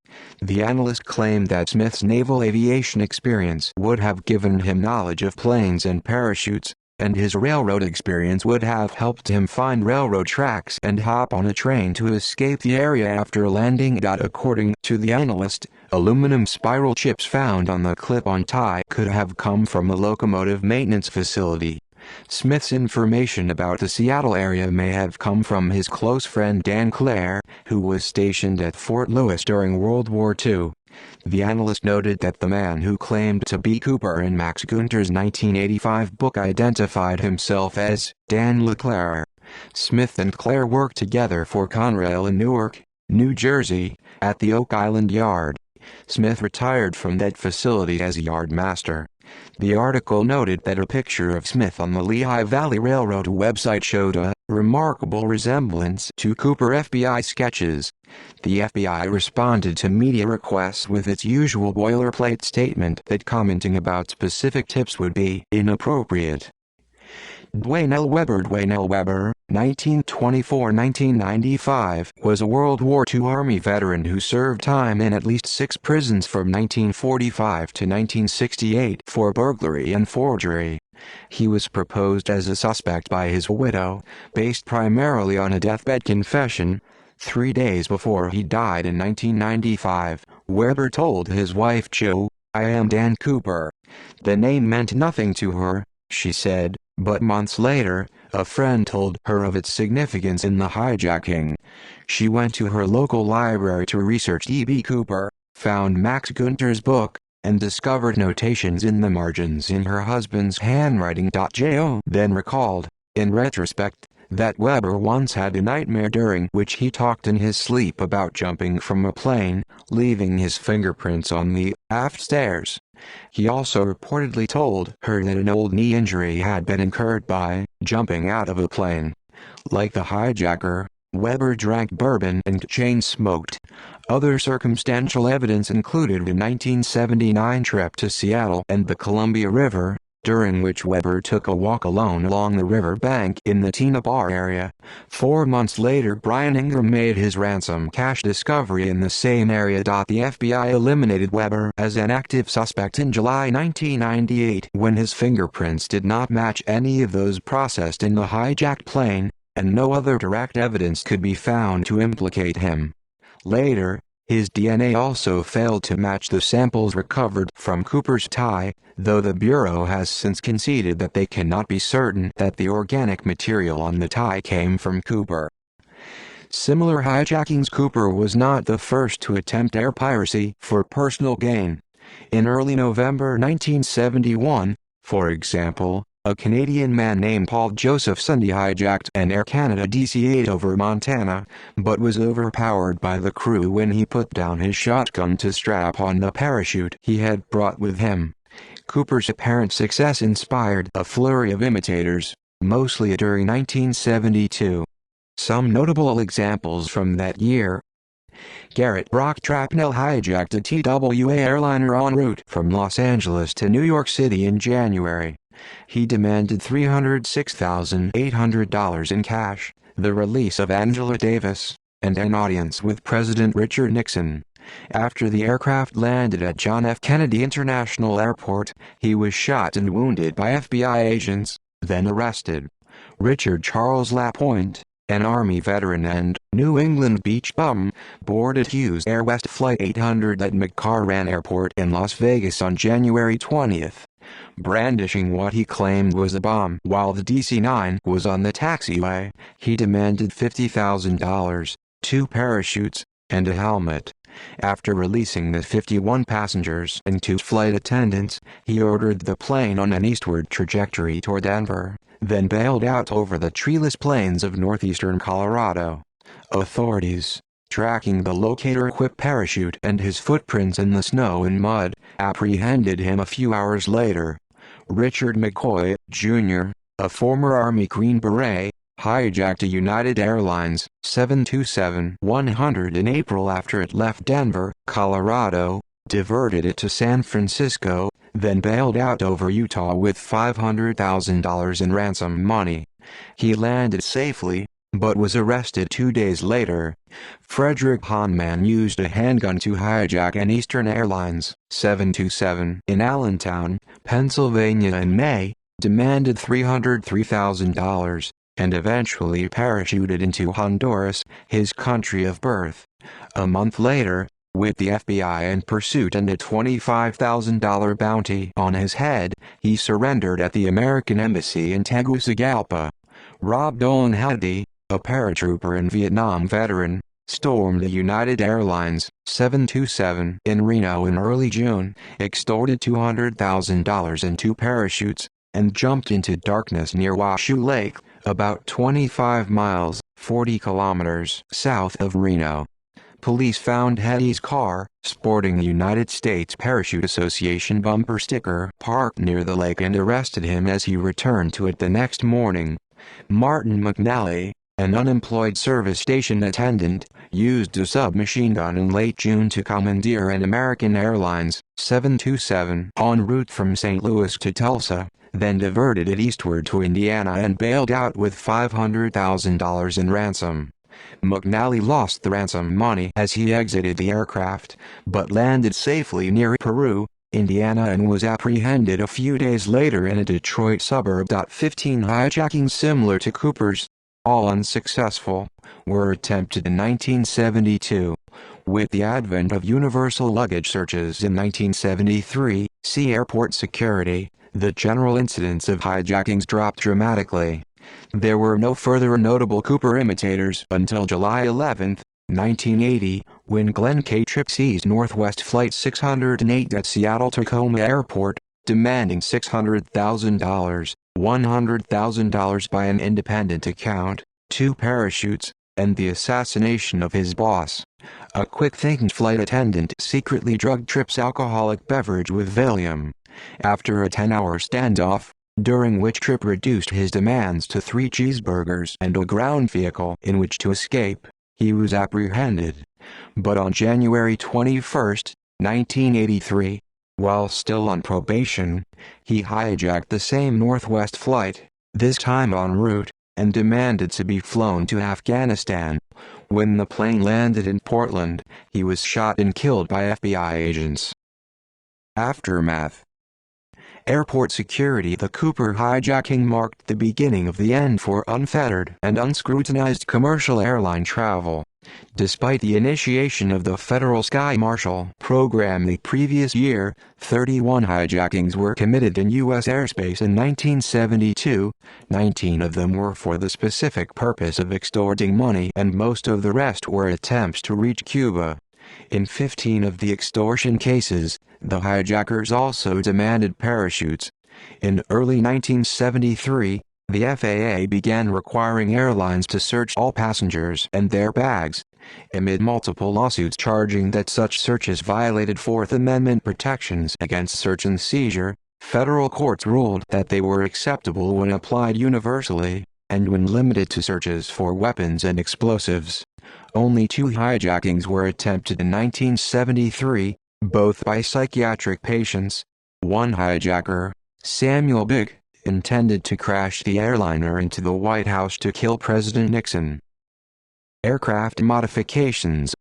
The analyst claimed that Smith's naval aviation experience would have given him knowledge of planes and parachutes, and his railroad experience would have helped him find railroad tracks and hop on a train to escape the area after landing. According to the analyst, Aluminum spiral chips found on the clip-on tie could have come from a locomotive maintenance facility. Smith's information about the Seattle area may have come from his close friend Dan Clare, who was stationed at Fort Lewis during World War II. The analyst noted that the man who claimed to be Cooper in Max Gunter's 1985 book identified himself as Dan LeClaire. Smith and Clare worked together for Conrail in Newark, New Jersey, at the Oak Island Yard. Smith retired from that facility as yardmaster. The article noted that a picture of Smith on the Lehigh Valley Railroad website showed a remarkable resemblance to Cooper FBI sketches. The FBI responded to media requests with its usual boilerplate statement that commenting about specific tips would be inappropriate. Dwayne L. Weber, 1924–1995, was a World War II Army veteran who served time in at least 6 prisons from 1945 to 1968 for burglary and forgery. He was proposed as a suspect by his widow, based primarily on a deathbed confession. 3 days before he died in 1995, Weber told his wife Jo, "I am Dan Cooper." The name meant nothing to her, she said, but months later, a friend told her of its significance in the hijacking. She went to her local library to research D.B. Cooper, found Max Gunter's book, and discovered notations in the margins in her husband's handwriting. Jo then recalled, in retrospect, that Weber once had a nightmare during which he talked in his sleep about jumping from a plane, leaving his fingerprints on the aft stairs. He also reportedly told her that an old knee injury had been incurred by jumping out of a plane. Like the hijacker, Weber drank bourbon and chain-smoked. Other circumstantial evidence included a 1979 trip to Seattle and the Columbia River, during which Weber took a walk alone along the river bank in the Tina Bar area. 4 months later, Brian Ingram made his ransom cash discovery in the same area. The FBI eliminated Weber as an active suspect in July 1998 when his fingerprints did not match any of those processed in the hijacked plane, and no other direct evidence could be found to implicate him. Later, his DNA also failed to match the samples recovered from Cooper's tie, though the Bureau has since conceded that they cannot be certain that the organic material on the tie came from Cooper. Similar hijackings. Cooper was not the first to attempt air piracy for personal gain. In early November 1971, for example, a Canadian man named Paul Joseph Sunday hijacked an Air Canada DC-8 over Montana, but was overpowered by the crew when he put down his shotgun to strap on the parachute he had brought with him. Cooper's apparent success inspired a flurry of imitators, mostly during 1972. Some notable examples from that year: Garrett Brock Trapnell hijacked a TWA airliner en route from Los Angeles to New York City in January. He demanded $306,800 in cash, the release of Angela Davis, and an audience with President Richard Nixon. After the aircraft landed at John F. Kennedy International Airport, he was shot and wounded by FBI agents, then arrested. Richard Charles Lapointe, an Army veteran and New England beach bum, boarded Hughes Air West Flight 800 at McCarran Airport in Las Vegas on January 20. Brandishing what he claimed was a bomb while the DC-9 was on the taxiway, he demanded $50,000, 2 parachutes, and a helmet. After releasing the 51 passengers and 2 flight attendants, he ordered the plane on an eastward trajectory toward Denver, then bailed out over the treeless plains of northeastern Colorado. Authorities, tracking the locator-equipped parachute and his footprints in the snow and mud, apprehended him a few hours later. Richard McCoy, Jr., a former Army Green Beret, hijacked a United Airlines 727-100 in April after it left Denver, Colorado, diverted it to San Francisco, then bailed out over Utah with $500,000 in ransom money. He landed safely, but was arrested 2 days later. Frederick Honman used a handgun to hijack an Eastern Airlines 727 in Allentown, Pennsylvania in May, demanded $303,000, and eventually parachuted into Honduras, his country of birth. A month later, With the FBI in pursuit and a $25,000 bounty on his head, he surrendered at the American Embassy in Tegucigalpa. Rob Dolan Hadi, a paratrooper and Vietnam veteran, stormed the United Airlines 727 in Reno in early June, extorted $200,000 in 2 parachutes, and jumped into darkness near Washoe Lake, about 25 miles, 40 kilometers south of Reno. Police found Hadi's car, sporting a United States Parachute Association bumper sticker, parked near the lake and arrested him as he returned to it the next morning. Martin McNally, an unemployed service station attendant, used a submachine gun in late June to commandeer an American Airlines 727 en route from St. Louis to Tulsa, then diverted it eastward to Indiana and bailed out with $500,000 in ransom. McNally lost the ransom money as he exited the aircraft, but landed safely near Peru, Indiana, and was apprehended a few days later in a Detroit suburb. 15 hijackings similar to Cooper's, all unsuccessful, were attempted in 1972. With the advent of universal luggage searches in 1973, see airport security, the general incidence of hijackings dropped dramatically. There were no further notable Cooper imitators until July 11, 1980, when Glenn K. Tripp seized Northwest Flight 608 at Seattle-Tacoma Airport, demanding $600,000, $100,000 by an independent account, 2 parachutes, and the assassination of his boss. A quick-thinking flight attendant secretly drugged Tripp's alcoholic beverage with Valium. After a 10-hour standoff, during which Tripp reduced his demands to 3 cheeseburgers and a ground vehicle in which to escape, he was apprehended. But on January 21, 1983, while still on probation, he hijacked the same Northwest flight, this time en route, and demanded to be flown to Afghanistan. When the plane landed in Portland, he was shot and killed by FBI agents. Aftermath. Airport security. The Cooper hijacking marked the beginning of the end for unfettered and unscrutinized commercial airline travel. Despite the initiation of the Federal Sky Marshal program the previous year, 31 hijackings were committed in U.S. airspace in 1972, 19 of them were for the specific purpose of extorting money, and most of the rest were attempts to reach Cuba. In 15 of the extortion cases, the hijackers also demanded parachutes. In early 1973, the FAA began requiring airlines to search all passengers and their bags. Amid multiple lawsuits charging that such searches violated Fourth Amendment protections against search and seizure, federal courts ruled that they were acceptable when applied universally, and when limited to searches for weapons and explosives. Only 2 hijackings were attempted in 1973, both by psychiatric patients. One hijacker, Samuel Big, intended to crash the airliner into the White House to kill President Nixon. Aircraft modifications.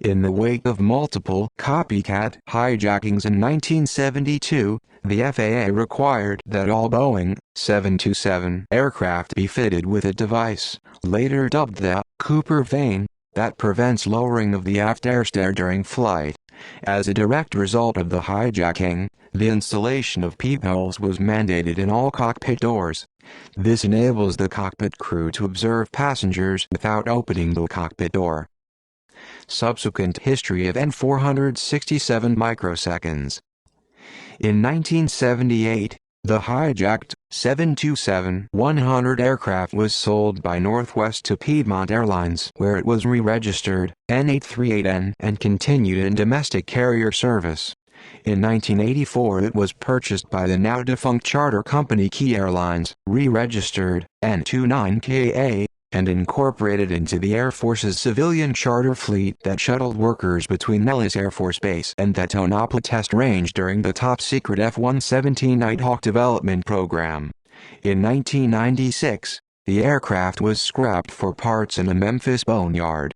In the wake of multiple copycat hijackings in 1972, the FAA required that all Boeing 727 aircraft be fitted with a device, later dubbed the Cooper vane, that prevents lowering of the aft airstair during flight. As a direct result of the hijacking, the installation of peepholes was mandated in all cockpit doors. This enables the cockpit crew to observe passengers without opening the cockpit door. Subsequent history of N467 microseconds. In 1978, the hijacked 727-100 aircraft was sold by Northwest to Piedmont Airlines, where it was re-registered N838N and continued in domestic carrier service. In 1984 it was purchased by the now-defunct charter company Key Airlines, re-registered N29KA, and incorporated into the Air Force's civilian charter fleet that shuttled workers between Nellis Air Force Base and the Tonopah Test Range during the top-secret F-117 Nighthawk development program. In 1996, the aircraft was scrapped for parts in a Memphis boneyard.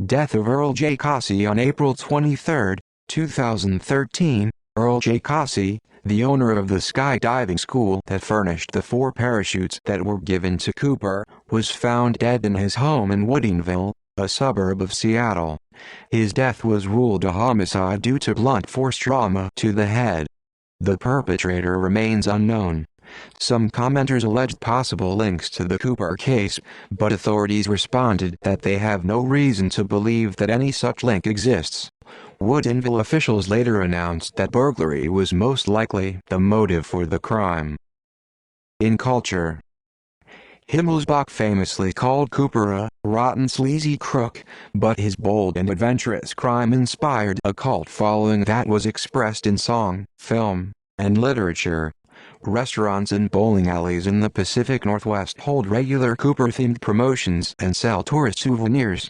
Death of Earl J. Cossey. On April 23, 2013, Earl J. Cossey, the owner of the skydiving school that furnished the 4 parachutes that were given to Cooper, was found dead in his home in Woodinville, a suburb of Seattle. His death was ruled a homicide due to blunt force trauma to the head. The perpetrator remains unknown. Some commenters alleged possible links to the Cooper case, but authorities responded that they have no reason to believe that any such link exists. Woodinville officials later announced that burglary was most likely the motive for the crime. In culture, Himmelsbach famously called Cooper a rotten sleazy crook, but his bold and adventurous crime inspired a cult following that was expressed in song, film, and literature. Restaurants and bowling alleys in the Pacific Northwest hold regular Cooper-themed promotions and sell tourist souvenirs.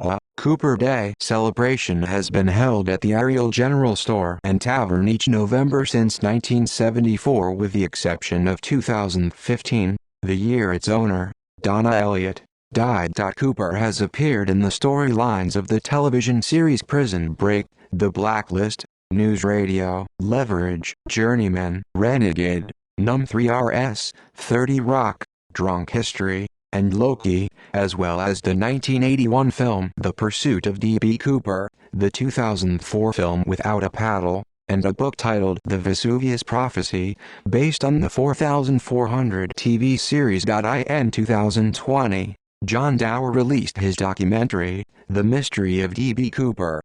A Cooper Day celebration has been held at the Ariel General Store and Tavern each November since 1974 with the exception of 2015, the year its owner, Donna Elliott, died. Cooper has appeared in the storylines of the television series Prison Break, The Blacklist, News Radio, Leverage, Journeyman, Renegade, Num3RS, 30 Rock, Drunk History, and Loki, as well as the 1981 film The Pursuit of D.B. Cooper, the 2004 film Without a Paddle, and a book titled The Vesuvius Prophecy, based on the 4400 TV series. In 2020, John Dower released his documentary, The Mystery of D.B. Cooper.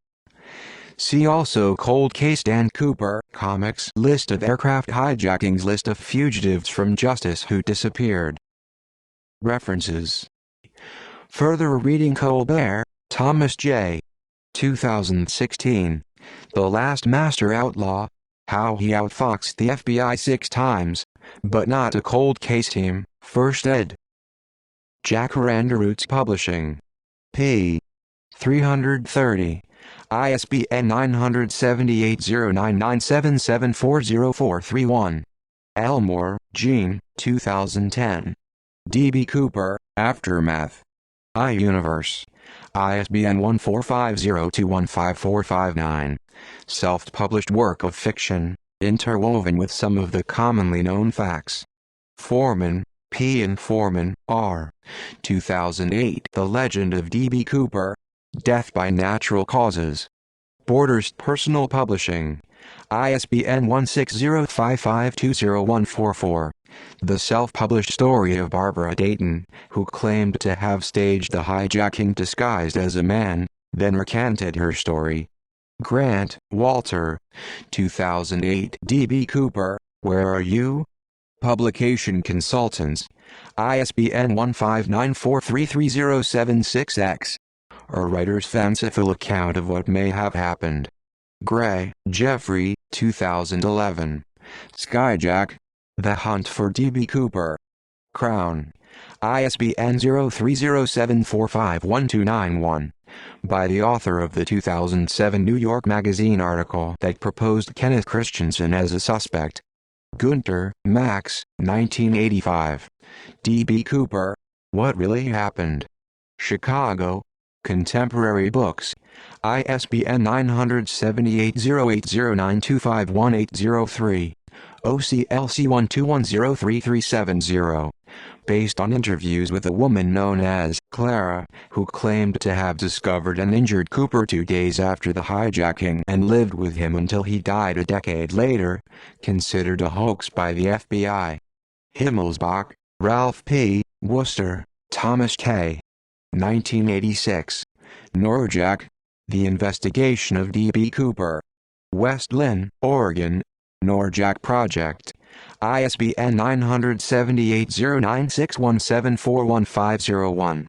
See also Cold Case Dan Cooper Comics List of aircraft hijackings. List of fugitives from justice who disappeared. References. Further reading Colbert, Thomas J. 2016. The Last Master Outlaw, How He Outfoxed the FBI 6 Times, but Not a Cold Case Team, First ed. Jacaranda Roots Publishing. p. 330. ISBN 978-0997740431. Elmore, Gene, 2010. D.B. Cooper, Aftermath. iUniverse. ISBN 1450215459. Self-published work of fiction, interwoven with some of the commonly known facts. Foreman, P. and Foreman, R. 2008. The Legend of D.B. Cooper. Death by Natural Causes. Borders Personal Publishing. ISBN 1605520144. The self-published story of Barbara Dayton, who claimed to have staged the hijacking disguised as a man, then recanted her story. Grant, Walter. 2008. D.B. Cooper, Where Are You? Publication Consultants. ISBN 1594333076X. A writer's fanciful account of what may have happened. Gray, Jeffrey, 2011. Skyjack. The Hunt for D.B. Cooper. Crown. ISBN 0307451291. By the author of the 2007 New York Magazine article that proposed Kenneth Christensen as a suspect. Gunter, Max, 1985. D.B. Cooper, What Really Happened? Chicago. Contemporary Books. ISBN 978-0809251803. OCLC 12103370. Based on interviews with a woman known as Clara, who claimed to have discovered and injured Cooper 2 days after the hijacking and lived with him until he died a decade later, considered a hoax by the FBI. Himmelsbach, Ralph P., Worcester, Thomas K. 1986. Norjack. The Investigation of D.B. Cooper. West Lynn, Oregon. Norjack Project. ISBN 978-0961741501.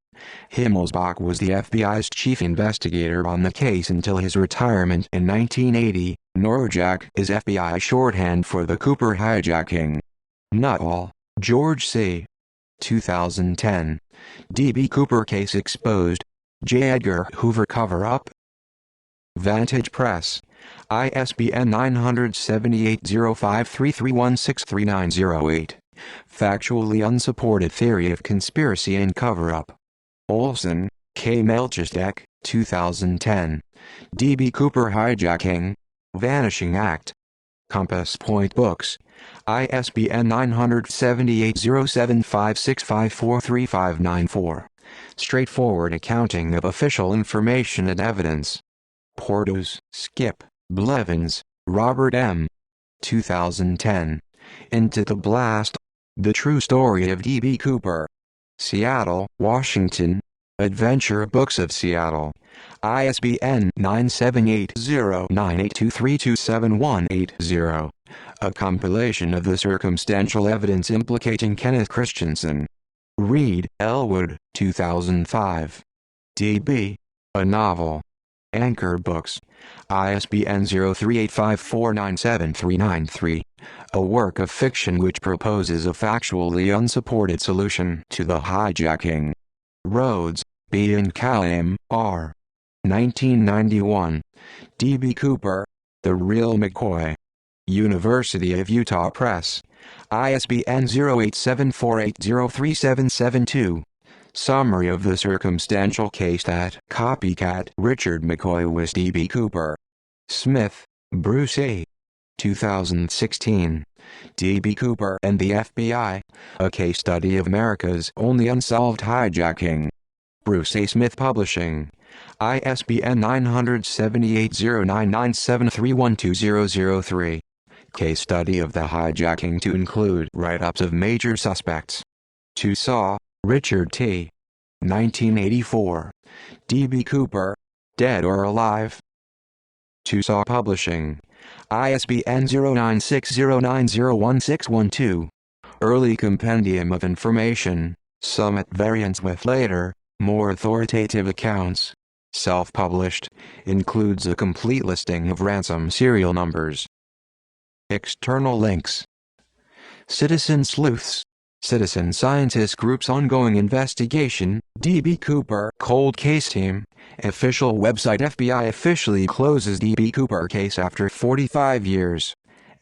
Himmelsbach was the FBI's chief investigator on the case until his retirement in 1980. Norjack is FBI shorthand for the Cooper hijacking. Nuttall, George C. 2010. D.B. Cooper Case Exposed. J. Edgar Hoover Cover-Up. Vantage Press. ISBN 978-0533163908. Factually Unsupported Theory of Conspiracy and Cover-Up. Olson, K. Melchizedek, 2010. D.B. Cooper Hijacking. Vanishing Act. Compass Point Books. ISBN 978-0756543594. Straightforward accounting of official information and evidence. Portos, Skip, Blevins, Robert M. 2010. Into the Blast. The True Story of D.B. Cooper. Seattle, Washington. Adventure Books of Seattle. ISBN 978-0-982327180. A compilation of the circumstantial evidence implicating Kenneth Christensen. Reed, Elwood, 2005. D.B. A Novel. Anchor Books. ISBN 0385497393. A work of fiction which proposes a factually unsupported solution to the hijacking. Rhodes, B. and Callum, R. 1991. D.B. Cooper, The Real McCoy. University of Utah Press. ISBN 0874803772. Summary of the circumstantial case that copycat Richard McCoy was D.B. Cooper. Smith, Bruce A. 2016. D.B. Cooper and the FBI, A Case Study of America's Only Unsolved Hijacking. Bruce A. Smith Publishing. ISBN 978-09973120003. Case study of the hijacking to include write-ups of major suspects. Tusaw, Richard T. 1984. D.B. Cooper, Dead or Alive? Tusaw Publishing. ISBN 0960901612. Early Compendium of Information, some at variance with later, more authoritative accounts. Self-published, includes a complete listing of ransom serial numbers. External links. Citizen Sleuths. Citizen Scientist Group's ongoing investigation, D.B. Cooper Cold Case Team. Official website. FBI officially closes D.B. Cooper case after 45 years.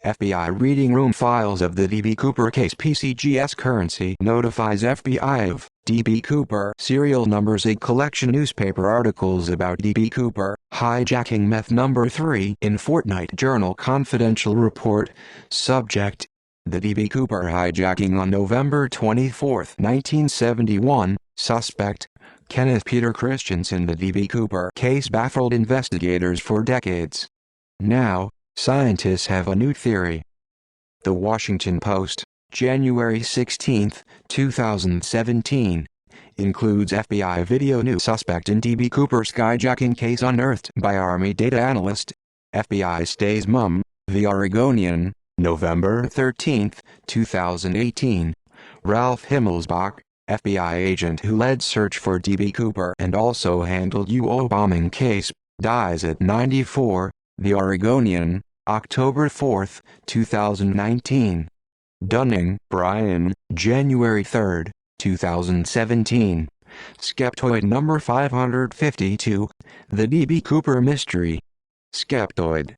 FBI Reading Room Files of the D.B. Cooper case. PCGS Currency notifies FBI of D.B. Cooper serial numbers. A collection newspaper articles about D.B. Cooper hijacking meth number 3 in Fortnight Journal. Confidential report. Subject: the D.B. Cooper hijacking on November 24, 1971. Suspect: Kenneth Peter Christensen. The D.B. Cooper case baffled investigators for decades. Now, scientists have a new theory. The Washington Post, January 16, 2017. Includes FBI video. New suspect in D.B. Cooper skyjacking case unearthed by Army data analyst. FBI stays mum. The Oregonian, November 13, 2018. Ralph Himmelsbach, FBI agent who led search for D.B. Cooper and also handled UO bombing case, dies at 94. The Oregonian, October 4, 2019. Dunning, Brian, January 3, 2017. Skeptoid number 552, The D.B. Cooper Mystery. Skeptoid.